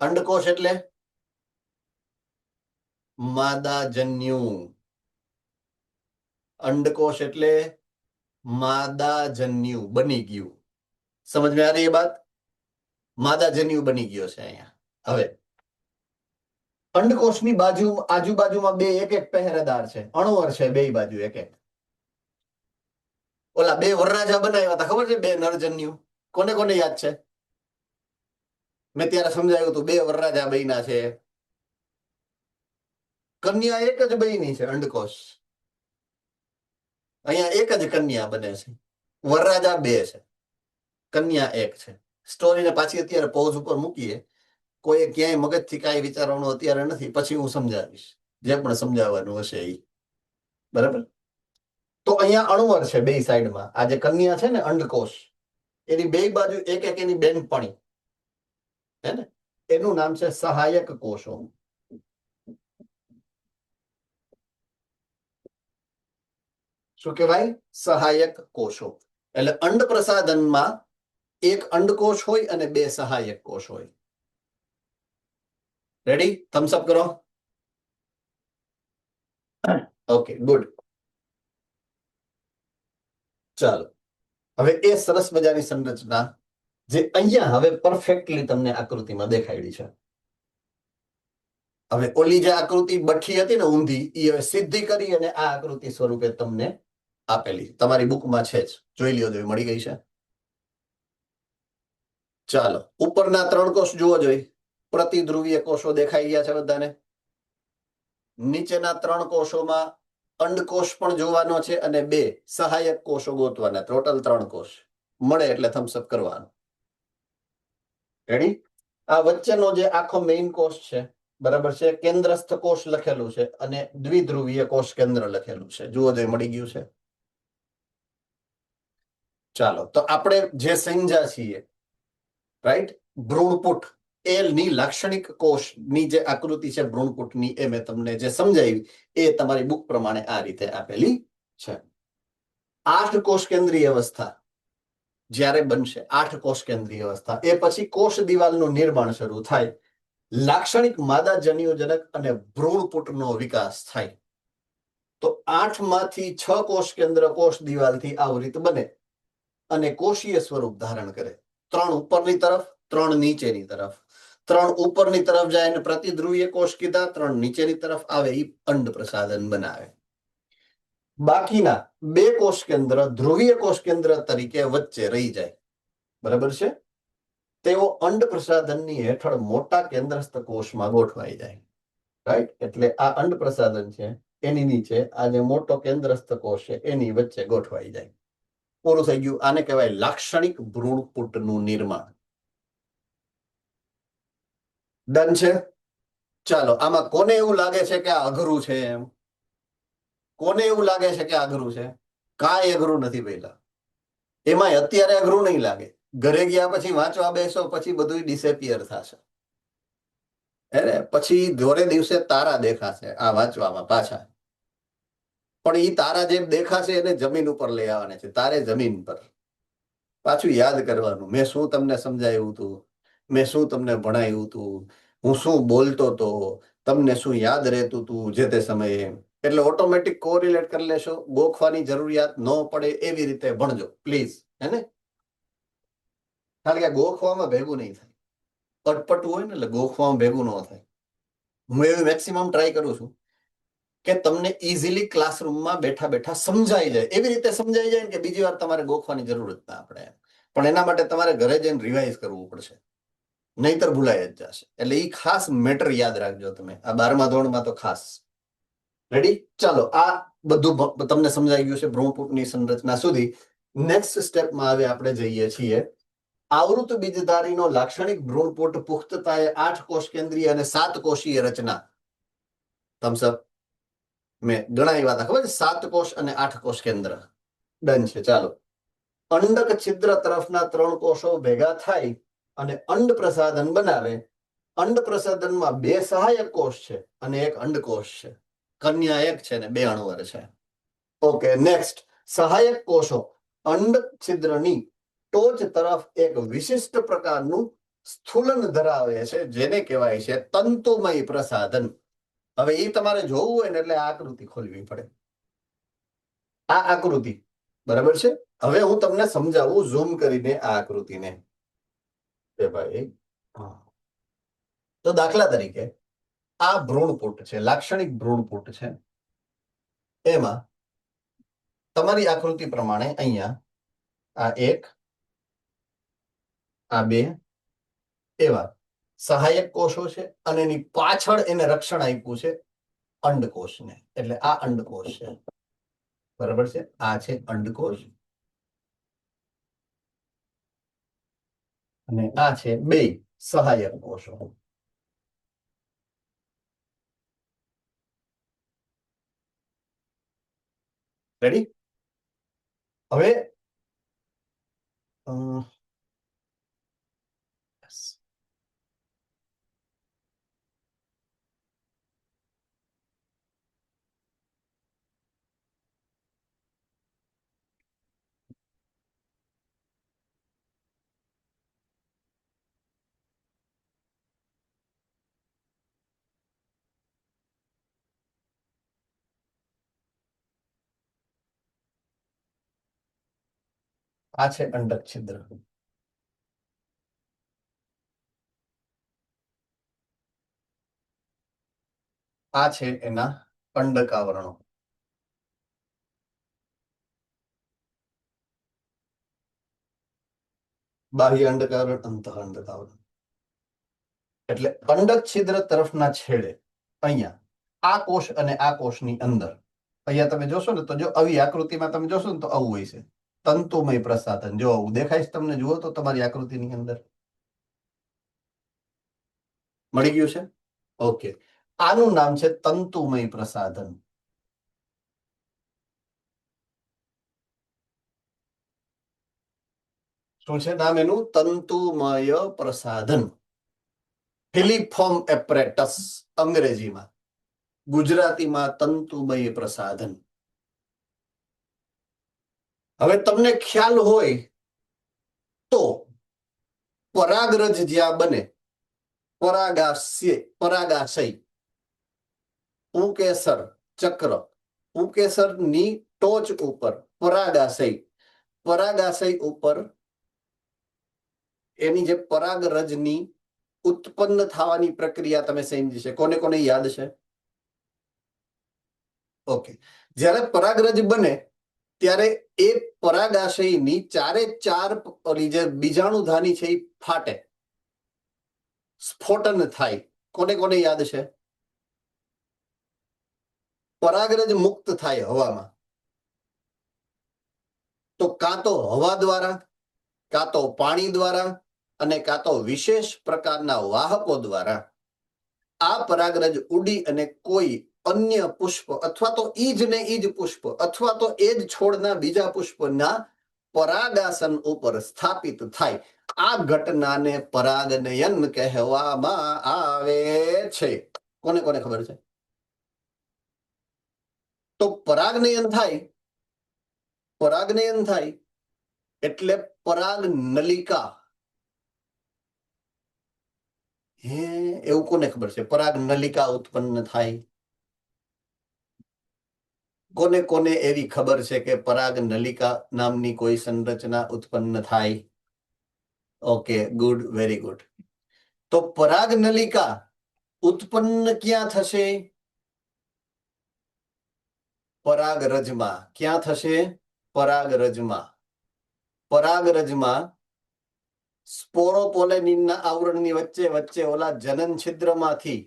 અંડકોષ એટલે માદાજન્યુ. અંડકોષ એટલે માદાજન્યુ બની ગયું. સમજ में आ रही है बात? માદાજન્યુ બની ગયો છે અહીંયા. હવે અંડકોષની બાજુ આજુબાજુમાં 2 એક એક પહેરેદાર છે, અણુવર છે, બે બાજુ એક એક. ઓલા 2 વરરાજા બનાવ્યા હતા, ખબર છે? 2 નરજન્યુ. કોને કોને યાદ છે? મેં ત્યારે સમજાવ્યું હતું, 2 વરરાજા બન્યા છે. કન્યા એક જ બની છે અંડકોષ. અહીંયા એક જ કન્યા બને છે, વરરાજા 2 છે, કન્યા 1 છે. સ્ટોરીને પાછી અત્યારે પોઝ ઉપર મૂકીએ. કોઈ ક્યાંય મગજથી કાંઈ વિચારવાનું અત્યારે નથી, પછી હું સમજાવીશ જે પણ સમજાવવાનું હશે એ. બરાબર? તો અહીંયા અણુવર છે 2 સાઈડમાં. આ જે કન્યા છે ને અંડકોષ, એની 2 બાજુ એક એક એની બેનપણી, હે ને? એનું નામ છે સહાયક કોષો. શું કહેવાય? સહાયક કોષો. એટલે અંડ પ્રસાધનમાં એક અંડકોષ હોય અને 2 સહાયક કોષ હોય. રેડી? થમ્સ અપ કરો. Okay, good. ચાલો, હવે એ સરસ મજાની સંરચના જે અહીંયા હવે પરફેક્ટલી તમને આકૃતિમાં દેખાડી છે. હવે ઓલી જે આકૃતિ બઠી હતી ને ઊંધી, એ હવે સીધી કરી અને આ આકૃતિ સ્વરૂપે તમને આપેલી તમારી બુકમાં છે જ. જોઈ લ્યો, જો મળી ગઈ છે. ચાલો, ઉપરના 3 કોષ જુઓ જોઈએ. પ્રતિધ્રુવીય કોષો દેખાઈ ગયા છે બધાને. નીચેના 3 કોષોમાં અંડકોષ પણ જોવાનો છે અને 2 સહાયક કોષો ગોતવાના. ટોટલ 3 કોષ મળે એટલે થમ્સ અપ કરવાનું. રેડી? આ વચ્ચેનો જે આખો મેઇન કોષ છે, બરાબર છે, કેન્દ્રસ્થ કોષ લખેલું છે અને દ્વિધ્રુવીય કોષ કેન્દ્ર લખેલું છે. જુઓ, જો મળી ગયું છે. ચાલો, તો આપણે જે સમજ્યા છીએ, રાઈટ, ભ્રૂણપુટ એલની લાક્ષણિક કોષની જે આકૃતિ છે ભ્રૂણપુટની, એ મેં તમને જે સમજાવી એ તમારી બુક પ્રમાણે આ રીતે આપેલી છે. 8 કોષ કેન્દ્રીય અવસ્થા જ્યારે બનશે, 8 કોષ કેન્દ્રીય અવસ્થા, એ પછી કોષ દિવાલનું નિર્માણ શરૂ થાય, લાક્ષણિક માદા જન્યુજનક અને ભ્રૂણપુટનો વિકાસ થાય. તો 8 માંથી 6 કોષ કેન્દ્ર કોષ દિવાલથી આવૃત બને અને કોષીય સ્વરૂપ ધારણ કરે. 3 ઉપરની તરફ, 3 નીચેની તરફ. 3 ઉપરની તરફ જાય અને પ્રતિધ્રુવીય કોષ કીધા, 3 નીચેની તરફ આવે એ અંડ પ્રસાધન બનાવે. બાકીના 2 કોષ કેન્દ્ર ધ્રુવીય કોષ કેન્દ્ર તરીકે વચ્ચે રહી જાય. બરાબર છે? તેઓ અંડ પ્રસાધનની હેઠળ મોટા કેન્દ્રસ્થ કોષમાં ગોઠવાઈ જાય. રાઈટ? એટલે આ અંડ પ્રસાધન છે એની નીચે આ જે મોટો કેન્દ્રસ્થ કોષ છે એની વચ્ચે ગોઠવાઈ જાય. પૂરું થઈ ગયું. આને કહેવાય લાક્ષણિક ભ્રૂણપુટનું નિર્માણ. ડન છે? ચાલો, આમાં કોને એવું લાગે છે કે આ અઘરું છે? એમ કોને એવું લાગે છે કે અઘરું છે? કાંઈ અઘરું નથી પહેલા. એમાં અત્યારે અઘરું નહીં લાગે. ઘરે ગયા પછી વાંચવા બેસો પછી બધું ડિસેપિયર થશે. અરે પછી દોરે દિવસે તારા દેખાશે આ વાંચવામાં પાછા. પણ એ તારા જેમ દેખાશે એને જમીન ઉપર લઈ આવવાના છે. તારે જમીન પર પાછું યાદ કરવાનું, મેં શું તમને સમજાવ્યું હતું, મેં શું તમને ભણાવ્યું હતું, હું શું બોલતો હતો, તમને શું યાદ રહેતું હતું જે તે સમયે. એટલે ઓટોમેટિક કોરિલેટ કરી લેશો. ગોખવાની જરૂરિયાત ન પડે એવી રીતે ભણજો પ્લીઝ. હે ને? કારણ કે ગોખવામાં ભેગું નહીં થાય. અટપટું હોય ને એટલે ગોખવામાં ભેગું ન થાય. હું એવી મેક્સિમમ ટ્રાય કરું છું કે તમને ઇઝીલી ક્લાસરૂમમાં બેઠા બેઠા સમજાઈ જાય, એવી રીતે સમજાઈ જાય કે બીજી વાર તમારે ગોખવાની જરૂર જ ના પડે. પણ એના માટે તમારે ઘરે જઈને રિવાઇઝ કરવું પડશે, નહીતર ભૂલાઈ જ જશે. એટલે એ ખાસ મેટર યાદ રાખજો તમે આ 12મા ધોરણમાં તો ખાસ. રેડી? ચાલો, આ બધું તમને સમજાઈ ગયું છે ભ્રૂણપુટની સંરચના સુધી. નેક્સ્ટ સ્ટેપમાં હવે આપણે જઈએ છીએ. આવૃત બીજધારીનો લાક્ષણિક ભ્રૂણપુટ પુખ્તતાએ 8 કોષ કેન્દ્રીય અને 7 કોષીય રચના. થમ્સ અપ. મેં ગણાવ્યા હતા ખબર છે, 7 કોષ અને 8 કોષ કેન્દ્ર. ડન છે. ચાલો, અંડક છિદ્ર તરફના 3 કોષો ભેગા થાય અને અંડ પ્રસાધન બનાવે. અંડ પ્રસાધનમાં 2 સહાયક કોષ છે અને 1 અંડકોષ છે. કન્યા 1 છે ને 2 અણુવર છે. Okay, next. સહાયક કોષો અંડ છિદ્રની ટોચ તરફ એક વિશિષ્ટ પ્રકારનું સ્થૂલન ધરાવે છે જેને કહેવાય છે તંતુમય પ્રસાધન. હવે એ તમારે જોવું હોય ને એટલે આ આકૃતિ ખોલવી પડે. આ આકૃતિ બરાબર છે. હવે હું તમને સમજાવું ઝૂમ કરીને આ આકૃતિને. ભાઈ, તો દાખલા તરીકે આ ભ્રૂણપુટ છે, લાક્ષણિક ભ્રૂણપુટ છે. એમાં તમારી આકૃતિ પ્રમાણે અહીંયા આ 1, આ 2 એવા સહાયક કોષો છે અને એની પાછળ એને રક્ષણ આપ્યું છે અંડકોષને. એટલે આ અંડકોષ છે. બરાબર છે? આ છે અંડકોષ અને આ છે 2 સહાયક કોષો. રેડી? હવે આ છે અંડક છિદ્ર. આ છે એના અંડક આવરણો. બાહ્ય અંડક આવરણ, અંતઃ અંડક આવરણ. એટલે અંડક છિદ્ર તરફના છેડે અહીંયા આ કોષ અને આ કોષની અંદર અહીંયા તમે જોશો ને તો જો આવી આકૃતિમાં તમે જોશો ને તો આવું હોય છે તંતુમય પ્રસાધન. જો આવું દેખાય છે તમને, જુઓ તો તમારી આકૃતિની અંદર મળી ગયું છે. ઓકે, આનું નામ છે તંતુમય પ્રસાધન. શું છે નામ એનું? તંતુમય પ્રસાધન. ફિલિફોર્મ એપરેટસ અંગ્રેજીમાં, ગુજરાતીમાં તંતુમય પ્રસાધન. હવે તમને ખ્યાલ હોય તો પરાગરજ જ્યાં બને, પરાગાશય, પુંકેસર ચક્ર, પુંકેસરની ટોચ ઉપર પરાગાશય ઉપર એની જે પરાગરજની ઉત્પન્ન થવાની પ્રક્રિયા તમે સમજી છે. કોને કોને યાદ છે? ઓકે. જ્યારે પરાગરજ બને ત્યારે એ પરાગાશયની ચારે ચાર ઓલી જે બીજાણુધાની છે એ ફાટે, સ્ફોટન થાય. કોને કોને યાદ છે? પરાગરજ મુક્ત થાય હવામાં. તો કાં તો હવા દ્વારા, કાં તો પાણી દ્વારા, અને કાં તો વિશેષ પ્રકારના વાહકો દ્વારા આ પરાગરજ ઉડી અને કોઈ અન્ય પુષ્પ અથવા તો ઈજ ને ઈજ પુષ્પ અથવા તો એ જ છોડના બીજા પુષ્પના પરાગાસન ઉપર સ્થાપિત થાય. આ ઘટનાને પરાગનયન કહેવામાં આવે છે. કોને કોને ખબર છે? તો પરાગનયન થાય એટલે પરાગ નલિકા. એવું કોને ખબર છે? પરાગ નલિકા ઉત્પન્ન થાય. કોને કોને એવી ખબર છે કે પરાગ નલિકા નામની કોઈ સંરચના ઉત્પન્ન થાય? Okay, good, very good. તો પરાગ નલિકા ઉત્પન્ન ક્યાં થશે? પરાગરજમાં. ક્યાં થશે? પરાગરજમાં. પરાગરજમાં સ્પોરોપોલેનિનના આવરણની વચ્ચે વચ્ચે ઓલા જનન છિદ્રમાંથી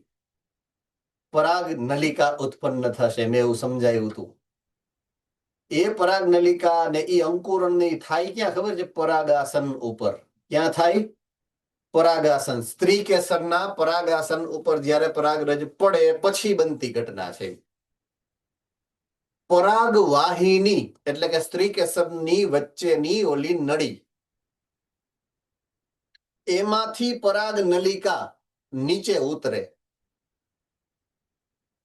પરાગ નલિકા ઉત્પન્ન થશે. મેં એવું સમજાયું હતું. એ પરાગ નલિકા ને એ અંકુરણ ને થાય ક્યાં ખબર છે? પરાગાસન ઉપર. ક્યાં થાય? પરાગાસન. સ્ત્રી કેસરના પરાગાસન ઉપર જ્યારે પરાગરજ પડે પછી બનતી ઘટના છે. પરાગવાહિની એટલે કે સ્ત્રી કેસરની વચ્ચેની ઓલી નળી, એમાંથી પરાગ નલિકા નીચે ઉતરે.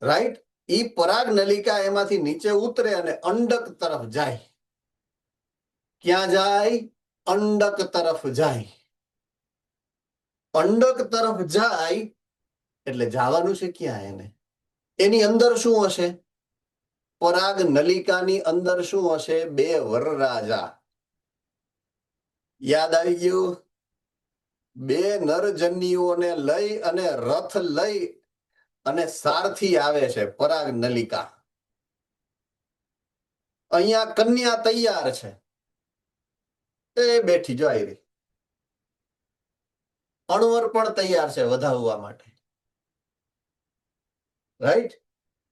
રાઈટ? ઈ પરાગ નલિકા એમાંથી નીચે ઉતરે અને અંડક તરફ જાય. ક્યાં જાય? અંડક તરફ જાય. અંડક તરફ જાય એટલે જવાનું છે ક્યાં એને? એની અંદર શું હશે? પરાગ નલિકાની અંદર શું હશે? બે વરરાજા. યાદ આવી ગયું? બે નરજન્યુઓને લઈ અને રથ લઈ અને સારથી આવે છે પરાગ નલિકા. અહીંયા કન્યા તૈયાર છે, એ બેઠી જો આવી. અણવર પણ તૈયાર છે વધાવવા માટે. રાઈટ?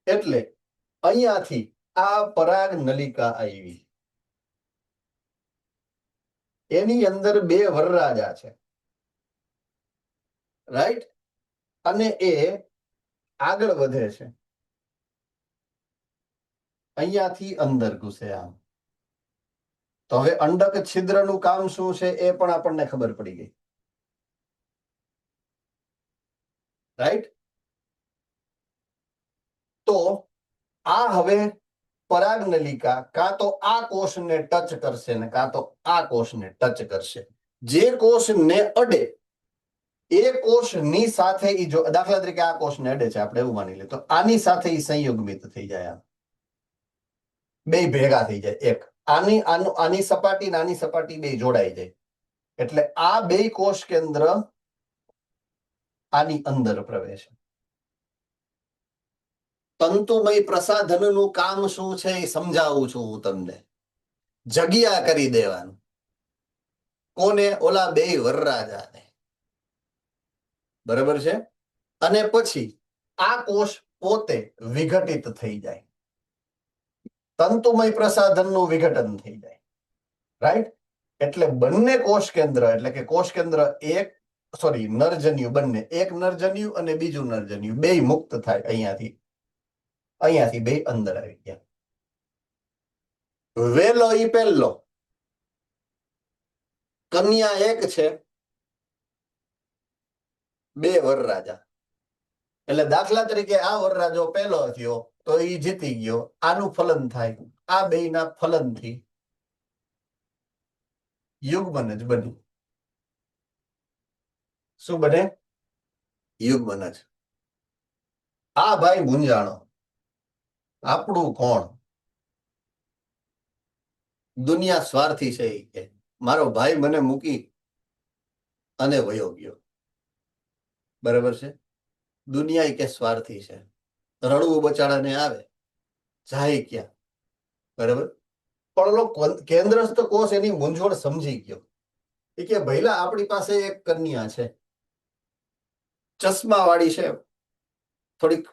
એટલે અહીંયાથી આ પરાગ નલિકા આવી. એની અંદર બે વરરાજા છે. રાઈટ? અને એ આગળ વધે છે. અહીંયાથી અંદર ઘૂસે આમ. તો હવે અંડક છિદ્રનું કામ શું છે એ પણ આપણને ખબર પડી ગઈ. રાઈટ? તો આ હવે પરાગ નલિકા કાં તો આ કોષને ટચ કરશે ને કાં તો આ કોષને ટચ કરશે. જે કોષને અડે એ કોષની સાથે ઈ જો દાખલા તરીકે આ કોષને અડે છે, આપણે એવું માની લે, તો આની સાથે ઈ સંયુગ્મિત થઈ જાય. બે ભેગા થઈ જાય. એક આની સપાટી નાની સપાટી બે જોડાઈ જાય. એટલે આ બે કોષ કેન્દ્ર આની અંદર પ્રવેશે. તંતુમય પ્રસાધનનું કામ શું છે એ સમજાવું છું હું તમને. જગ્યા કરી દેવાનું. કોને? ઓલા બે વરરાજાને. બરાબર છે? અને પછી આ કોષ પોતે વિઘટિત થઈ જાય. તંતુમય પ્રસાધનનું વિઘટન થઈ જાય. રાઈટ? એટલે બંને કોષ કેન્દ્ર એટલે કે કોષ કેન્દ્ર એક નરજન્યુ બંને, એક નરજન્યુ અને બીજું નરજન્યુ બે મુક્ત થાય. અહીંયાથી બે અંદર આવી ગયા. વેલો ઈ પહેલો. કન્યા એક છે, બે વરરાજા. એટલે દાખલા તરીકે આ વરરાજો પહેલો થયો તો ઈ જીતી ગયો. આનું ફલન થાય. આ બેયના ફલનથી યુગ્મન જ બન્યું. શું બને? યુગ્મન જ. આ ભાઈ મૂંઝાણો. આપણું કોણ? દુનિયા સ્વાર્થી છે ઈ કે મારો ભાઈ મને મૂકી અને વયો ગયો. બરાબર છે. દુનિયા ઈ કે સ્વાર્થી છે. રડવું બચાડાને આવે, જાય ક્યાં? બરાબર. પણ ઓલો કેન્દ્રસ્થ કોષ એની મૂંઝવણ સમજી ગયો. એ કે ભઈલા આપણી પાસે એક કન્યા છે, ચશ્મા વાળી છે, થોડીક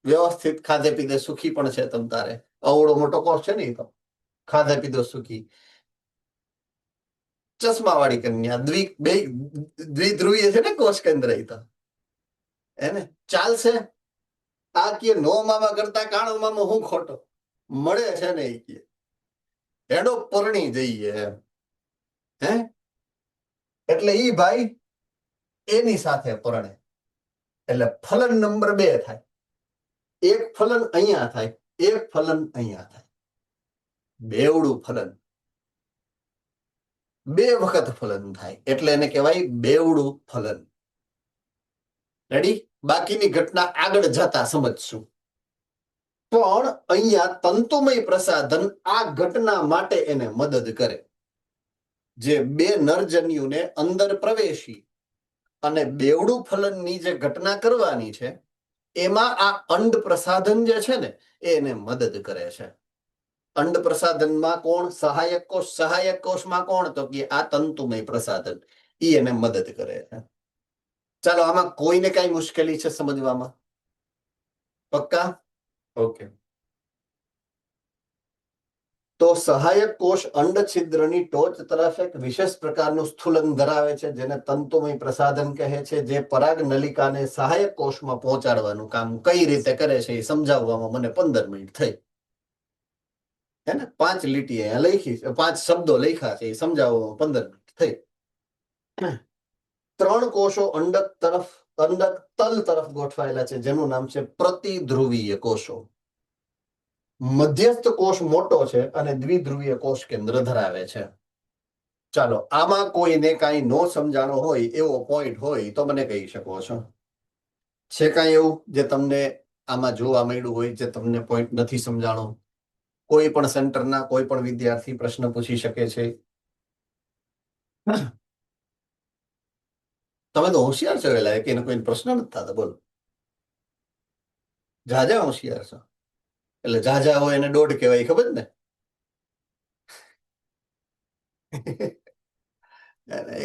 વ્યવસ્થિત, ખાધે પીધે સુખી પણ છે. તમ તારે અવળો મોટો કોષ છે ને એ તો ખાધે પીધો સુખી, ચશ્મા વાળી કન્યા, દ્વિધ્રુવીય છે ને કોષ કેન્દ્ર. એ તો એને ચાલશે. આ કે નો મામા કરતા કાણો મામો હું ખોટો મળે છે ને એ કે એડો પરણી જઈએ એમ. હે એટલે ઈ ભાઈ એની સાથે પરણે એટલે ફલન નંબર 2 થાય. એક ફલન અહીંયા થાય, એક ફલન અહીંયા થાય. બેવડું ફલન, 2 વખત ફલન થાય એટલે એને કહેવાય બેવડું ફલન. રેડી? બાકીની ઘટના આગળ જતા સમજશું. પણ અહીંયા તંતુમય પ્રસાધન આ ઘટના માટે એને મદદ કરે. જે 2 નરજન્યુને અંદર પ્રવેશી અને બેવડું ફલનની જે ઘટના કરવાની છે એમાં આ અંડ પ્રસાધન જે છે ને એને મદદ કરે છે. અંડ પ્રસાધનમાં કોણ? સહાયક કોષ. સહાયક કોષમાં કોણ? તો કે આ તંતુમય પ્રસાધન, ઈ એને મદદ કરે છે. ચાલો, આમાં કોઈને કઈ મુશ્કેલી છે સમજવામાં? પક્કા? ઓકે. તો સહાયક કોષ અંડ છિદ્રની ટોચ તરફ એક વિશેષ પ્રકારનું સ્થૂલન ધરાવે છે જેને તંતુમય પ્રસાધન કહે છે, જે પરાગ નલિકાને સહાયક કોષમાં પહોંચાડવાનું કામ કઈ રીતે કરે છે એ સમજાવવામાં મને 15 મિનિટ થઈ. હે ને? 5 લીટી અહીંયા લખી છે, 5 શબ્દો લખ્યા છે, એ સમજાવવામાં 15 મિનિટ થઈ. 3 કોષો અંડક તલ તરફ ગોઠવાયેલા છે જેનું નામ છે પ્રતિધ્રુવીય કોષો. મધ્યસ્થ કોષ મોટો છે અને દ્વિધ્રુવીય કોષ કેન્દ્ર ધરાવે છે. ચાલો, આમાં કોઈને કાંઈ નો સમજાણો હોય એવો પોઈન્ટ હોય તો મને કહી શકો છો. છે કાંઈ એવું જે તમને આમાં જોવા મળ્યું હોય, જે તમને પોઈન્ટ નથી સમજાણો? કોઈ પણ સેન્ટરના કોઈ પણ વિદ્યાર્થી પ્રશ્ન પૂછી શકે છે. તમે તો હોશિયાર છો એલા, કે એને કોઈ પ્રશ્ન નથી થતા. બોલો, જાજા હોશિયાર છો. એટલે જાજા હોય એને 1.5 કહેવાય, ખબર ને?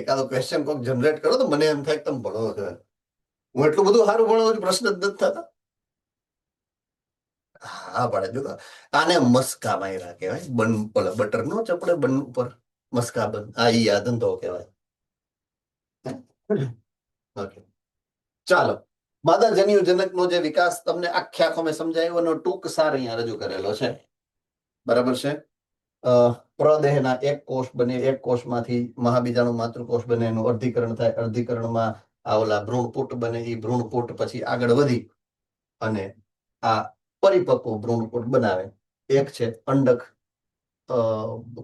એકાદો ક્વેશ્ચન કોક જનરેટ કરો તો મને એમ થાય કે તમે ભણો છો. હું એટલું બધું સારું ભણો પ્રશ્ન જ નથી થતા. હા પડે. જો આને મસ્કા માર્યા કહેવાય. બન ઓલા બટર નો ચપડે બન ઉપર મસ્કા બન, આ ઈ આ ધંધો કહેવાય. ઓકે, ચાલો. માદા જન્યુજનકનો જે વિકાસ તમને આખો મેં સમજાવ્યો એનો ટૂંક સાર અહીંયા રજૂ કરેલો છે. બરાબર છે. પ્રદેહના એક કોષ બને, એક કોષમાંથી મહાબીજાણુ માતૃકોષ બને, એનું અર્ધીકરણ થાય, અર્ધીકરણમાં આ ઓલા ભ્રૂણપુટ બને, એ ભ્રૂણપુટ પછી આગળ વધી અને આ પરિપક્વ ભ્રૂણપુટ બનાવે. એક છે અંડક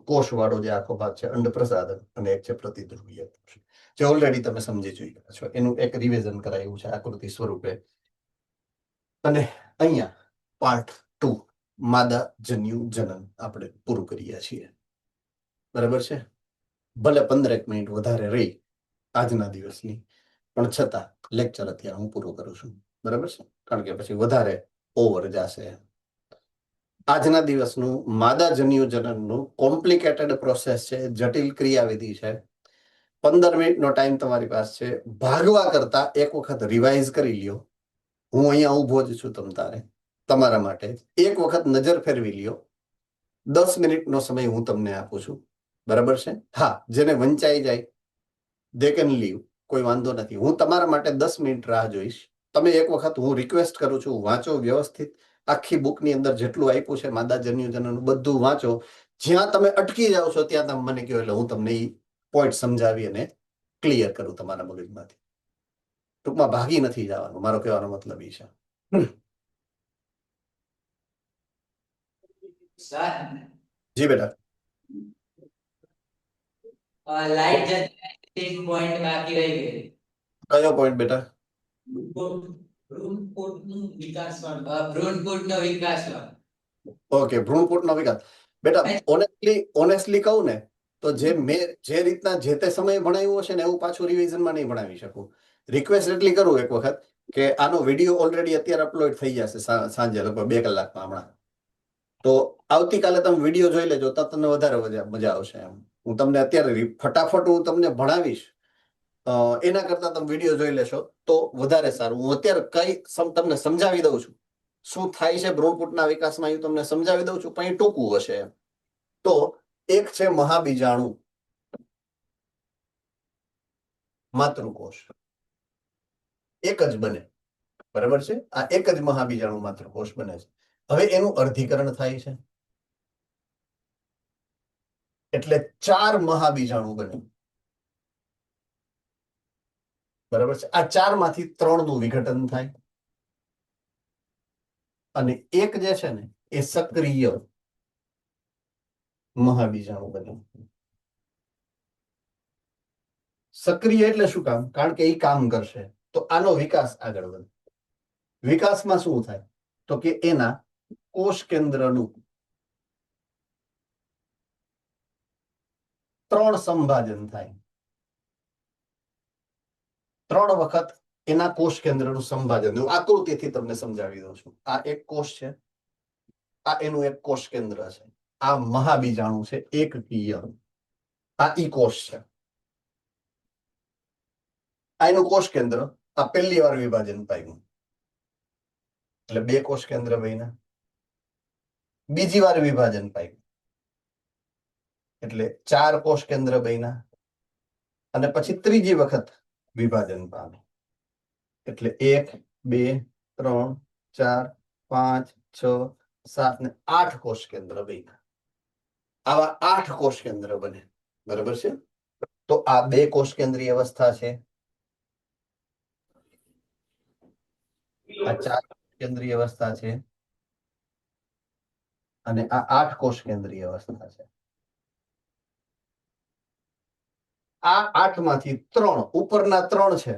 કોષ વાળો જે આખો ભાગ છે અંડ પ્રસાધન, અને એક છે પ્રતિધ્રુવીય કોષ, જે ઓલરેડી તમે સમજી જોઈ ગયા છો. એનું એક રિવિઝન કરાયું છે આકૃતિ સ્વરૂપે. અને અહીંયા પાર્ટ 2 માદા જન્યુ જનન આપણે પૂરું કરીએ છીએ. બરાબર છે. ભલે 15 મિનિટ વધારે રહી આજના દિવસની, પણ છતાં લેક્ચર અત્યારે હું પૂરું કરું છું. બરાબર છે, કારણ કે પછી વધારે ઓવર જશે. આજના દિવસનું માદા જન્યુ જનનનું કોમ્પ્લિકેટેડ પ્રોસેસ છે, જટિલ ક્રિયાવિધિ છે. 15 મિનિટનો ટાઈમ તમારી પાસે છે. ભાગવા કરતા એક વખત રિવાઇઝ કરી લ્યો. હું અહીંયા ઉભો જ છું તમારા માટે. એક વખત નજર ફેરવી લ્યો. 10 મિનિટનો સમય હું તમને આપું છું. બરાબર છે. હા, જેને વંચાઈ જાય દે કેન લીવ, કોઈ વાંધો નથી. હું તમારા માટે 10 મિનિટ રાહ જોઈશ. તમે એક વખત, હું રિક્વેસ્ટ કરું છું, વાંચો વ્યવસ્થિત. આખી બુકની અંદર જેટલું આપ્યું છે માદા જન્યુ જનન બધું વાંચો. જ્યાં તમે અટકી જાઓ છો ત્યાં તમે મને કહો એટલે હું તમને એ પોઈન્ટ સમજાવી અને ક્લિયર કરું તમારા મગજમાંથી. ટૂંકમાં ભાગી નથી જવાનું, મારો કહેવાનો મતલબ એ છે. જી બેટા.
लाइट जलती है, एक पॉइंट बाकी रह गए
કયો પોઈન્ટ બેટા?
ભ્રૂણપોટનું ભ્રૂણપોટનો વિકાસ
ઓકે, ભ્રૂણપોટનો વિકાસ. બેટા ઓનેસ્ટલી કહું ને તો મેં જે રીતના જે તે સમયે ભણાવ્યું હશે ને એવું પાછું રિવિઝનમાં નહીં ભણાવી શકું. રિક્વેસ્ટ એટલી કરું એક વખત કે આનો વિડીયો ઓલરેડી અત્યારે અપલોડ થઈ જશે સાંજે લગભગ 2 કલાકમાં હમણાં. તો આવતીકાલે તમે વિડીયો જોઈ લેજો તો તમને વધારે મજા આવશે. એમ હું તમને અત્યારે ફટાફટ હું તમને ભણાવીશ, એના કરતા તમે વિડીયો જોઈ લેશો તો વધારે સારું. હું અત્યારે તમને સમજાવી દઉં છું શું થાય છે ભ્રૂણપોટના વિકાસમાં, એ તમને સમજાવી દઉં છું, પણ એ ટૂંકું હશે. તો એક છે મહાબીજાણુ માતૃકોષ, એક જ બને, બરાબર છે. આ એક જ મહાબીજાણુ માતૃકોષ બને છે. હવે એનું અર્ધીકરણ થાય છે એટલે 4 મહાબીજાણુ બને, બરાબર છે. આ 4 માંથી 3 નું વિઘટન થાય અને એક જે છે ને એ સક્રિય મહાબીજાણુ બને. સક્રિય એટલે શું કામ? કારણ કે એ કામ કરશે તો આનો વિકાસ આગળ વધે. વિકાસમાં શું થાય તો કે એના કોષ કેન્દ્રનું 3 સંભાજન થાય. 3 વખત એના કોષ કેન્દ્રનું સંભાજન. આકૃતિથી તમને સમજાવી દઉં છું. આ એક કોષ છે, આ એનું એક કોષ કેન્દ્ર છે, આ મહાબીજાણુ છે એકકીય, આ ઈ કોષ છે, આ એનું કોષ કેન્દ્ર. આ પહેલી વાર વિભાજન પામ્યું એટલે 2 કોષ કેન્દ્ર બન્યા. બીજી વાર વિભાજન પામ્યું એટલે 4 કોષ કેન્દ્ર બન્યા અને પછી ત્રીજી વખત વિભાજન પામે એટલે 1 2 3 4 5 6 7 ને 8 કોષ કેન્દ્ર બન્યા. આવા 8 કોષ કેન્દ્ર બને, બરાબર છે. તો આ 2 કોષ કેન્દ્રીય અવસ્થા છે, આ 4 કેન્દ્રીય અવસ્થા છે અને આ 8 કોષ કેન્દ્રીય અવસ્થા છે. આ 8 માંથી 3 ઉપરના 3 છે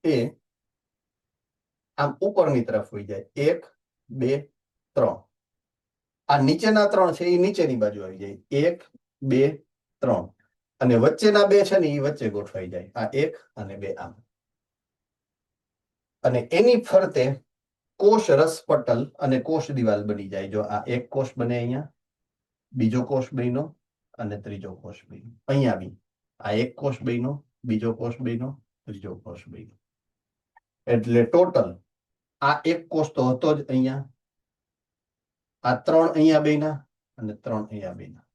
એ આમ ઉપરની તરફ વહી જાય. 1 2 3. આ નીચેના 3 છે એ નીચેની બાજુ આવી જાય. 1 2 3 અને વચ્ચેના 2 છે ને એ વચ્ચે ગોઠવાઈ જાય. આ 1 અને 2 આમ. અને એની ફરતે કોષ રસપટલ અને કોષ દિવાલ બની જાય. જો આ એક કોષ બને અહીંયા, બીજો કોષ બન્યો અને ત્રીજો કોષ બન્યો. અહીંયા બી આ એક કોષ બન્યો, બીજો કોષ બન્યો, ત્રીજો કોષ બન્યો. એટલે ટોટલ આ એક કોષ તો હતો જ અહીંયા, આ 3 અહીંયા બન્યા અને 3 અહીંયા બન્યા.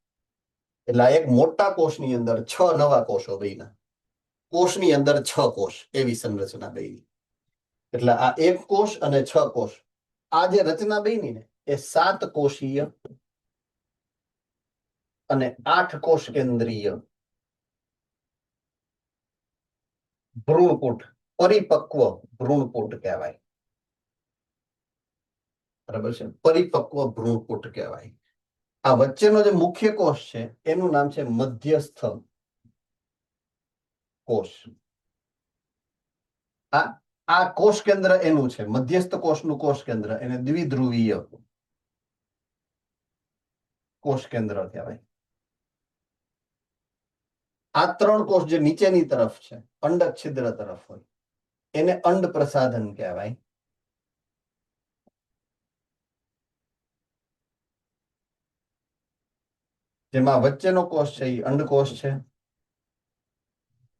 એટલે આ એક મોટા કોષની અંદર 6 નવા કોષો બન્યા. કોષની અંદર 6 કોષ, એવી સંરચના બની. એટલે આ એક કોષ અને 6 કોષ, આ જે રચના બની ને એ 7 કોષીય અને 8 કોષ કેન્દ્રીય ભ્રૂણપોટ, પરિપક્વ ભ્રૂણપોટ કહેવાય, બરાબર છે. પરિપક્વ ભ્રૂણપોટ કહેવાય. આ વચ્ચેનો જે મુખ્ય કોષ છે એનું નામ છે મધ્યસ્થ કોષ. આ કોષ કેન્દ્ર એનું છે, મધ્યસ્થ કોષનું કોષ કેન્દ્ર, એને દ્વિધ્રુવીય કોષ કેન્દ્ર કહેવાય. આ 3 કોષ જે નીચેની તરફ છે, અંડક છિદ્ર તરફ હોય, એને અંડ પ્રસાધન કહેવાય. જેમાં વચ્ચેનો કોષ છે એ અંડકોષ છે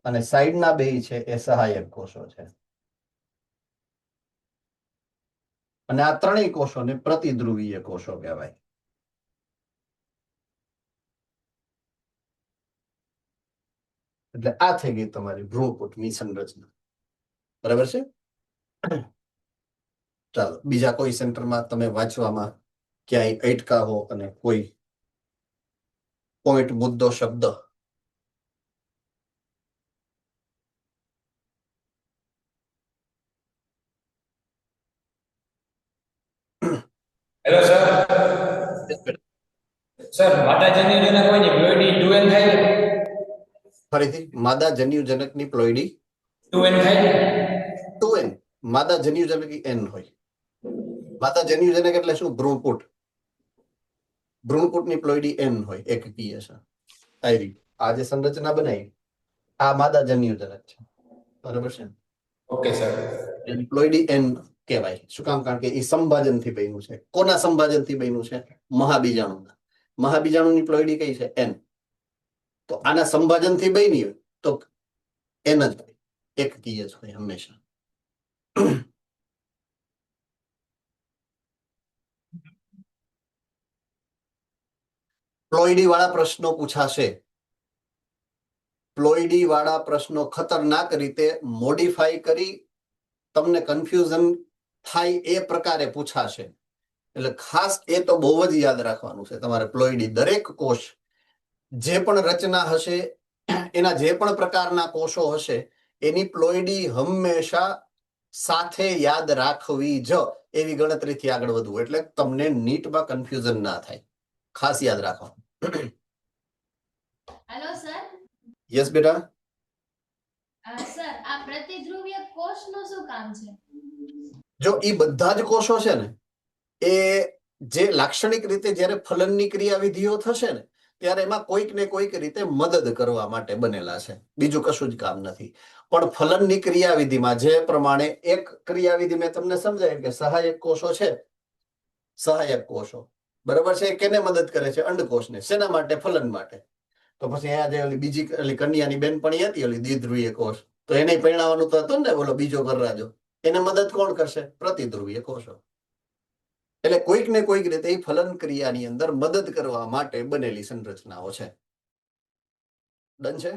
અને સાઈડના 2 છે એ સહાયક કોષો છે. અને આ 3 કોષોને પ્રતિધ્રુવીય કોષો કહેવાય. એટલે આ થઈ ગઈ તમારી ભ્રૂણપોટની સંરચના, બરાબર છે. ચાલો, બીજા કોઈ સેન્ટરમાં તમે વાંચવામાં ક્યાંય અટકા હો અને કોઈ પોઈન્ટ, મુદ્દો, શબ્દ?
હેલો સર, સર માતા જન્યુજનક હોય ને પ્લોઇડી 2n થાય ને
ફરીથી માદા જન્યુજનકની પ્લોઇડી
2n થાય ને
2n, માદા જન્યુજનક n હોય. માદા જન્યુજનક એટલે શું? ભ્રૂણપુટ. ભ્રૂણપુટની પ્લોઇડી n હોય, એકકીય છે. આ રીતે આ જે સંરચના બનાવી આ માદા જન્યુજનક છે, બરાબર છે.
ઓકે સર
એની પ્લોઇડી n કહેવાય. શું કામ? કારણ કે એ સંભાજનથી બન્યું છે. કોના સંભાજનથી બન્યું છે? મહાબીજાણુના. મહાબીજાણુની પ્લોઇડી કઈ છે? n. તો આના સંભાજનથી બની હોય તો n જ હોય, એકકીય જ હોય હંમેશા. પ્લોઇડી વાળા પ્રશ્નો પૂછાશે. પ્લોઇડી વાળા પ્રશ્નો ખતરનાક રીતે મોડિફાઈ કરી તમને કન્ફ્યુઝન થાય એ પ્રકારે પૂછાશે. એટલે ખાસ એ તો બહુ જ યાદ રાખવાનું છે તમારે. પ્લોઇડી દરેક કોષ જે પણ રચના હશે, એના જે પણ પ્રકારના કોષો હશે, એની પ્લોઇડી હંમેશા સાથે યાદ રાખવી જ. એવી ગણતરીથી આગળ વધવું એટલે તમને નીટમાં કન્ફ્યુઝન ના થાય. ખાસ યાદ રાખવાનું.
Hello sir.
યસ બેટા.
સર આ પ્રતિધ્રુવીય કોષનું શું કામ છે?
જો એ બધા જ કોષો છે ને, એ જે લાક્ષણિક રીતે જ્યારે ફલનની ક્રિયાવિધિઓ થશે ને ત્યારે એમાં કોઈક ને કોઈક રીતે મદદ કરવા માટે બનેલા છે. બીજું કશું જ કામ નથી. પણ ફલનની ક્રિયાવિધિમાં જે પ્રમાણે એક ક્રિયાવિધિ મેં તમને સમજાવ્યું કે સહાયક કોષો છે, સહાયક કોષો બરાબર છે, કેને મદદ કરે છે? અંડકોષને. શેના માટે? ફલન માટે. તો પછી અહીંયા જે ઓલી બીજી ઓલી કન્યાની બેનપણી હતી, ઓલી દ્વિધ્રુવીય કોષ, તો એને પરણાવવાનું તો હતું ને, બોલો બીજો વરરાજો. એને મદદ કોણ કરશે? પ્રતિધ્રુવીય કોષો. એટલે કોઈક ને કોઈક રીતે એ ફલન ક્રિયાની અંદર મદદ કરવા માટે બનેલી સંરચનાઓ છે. ડન છે?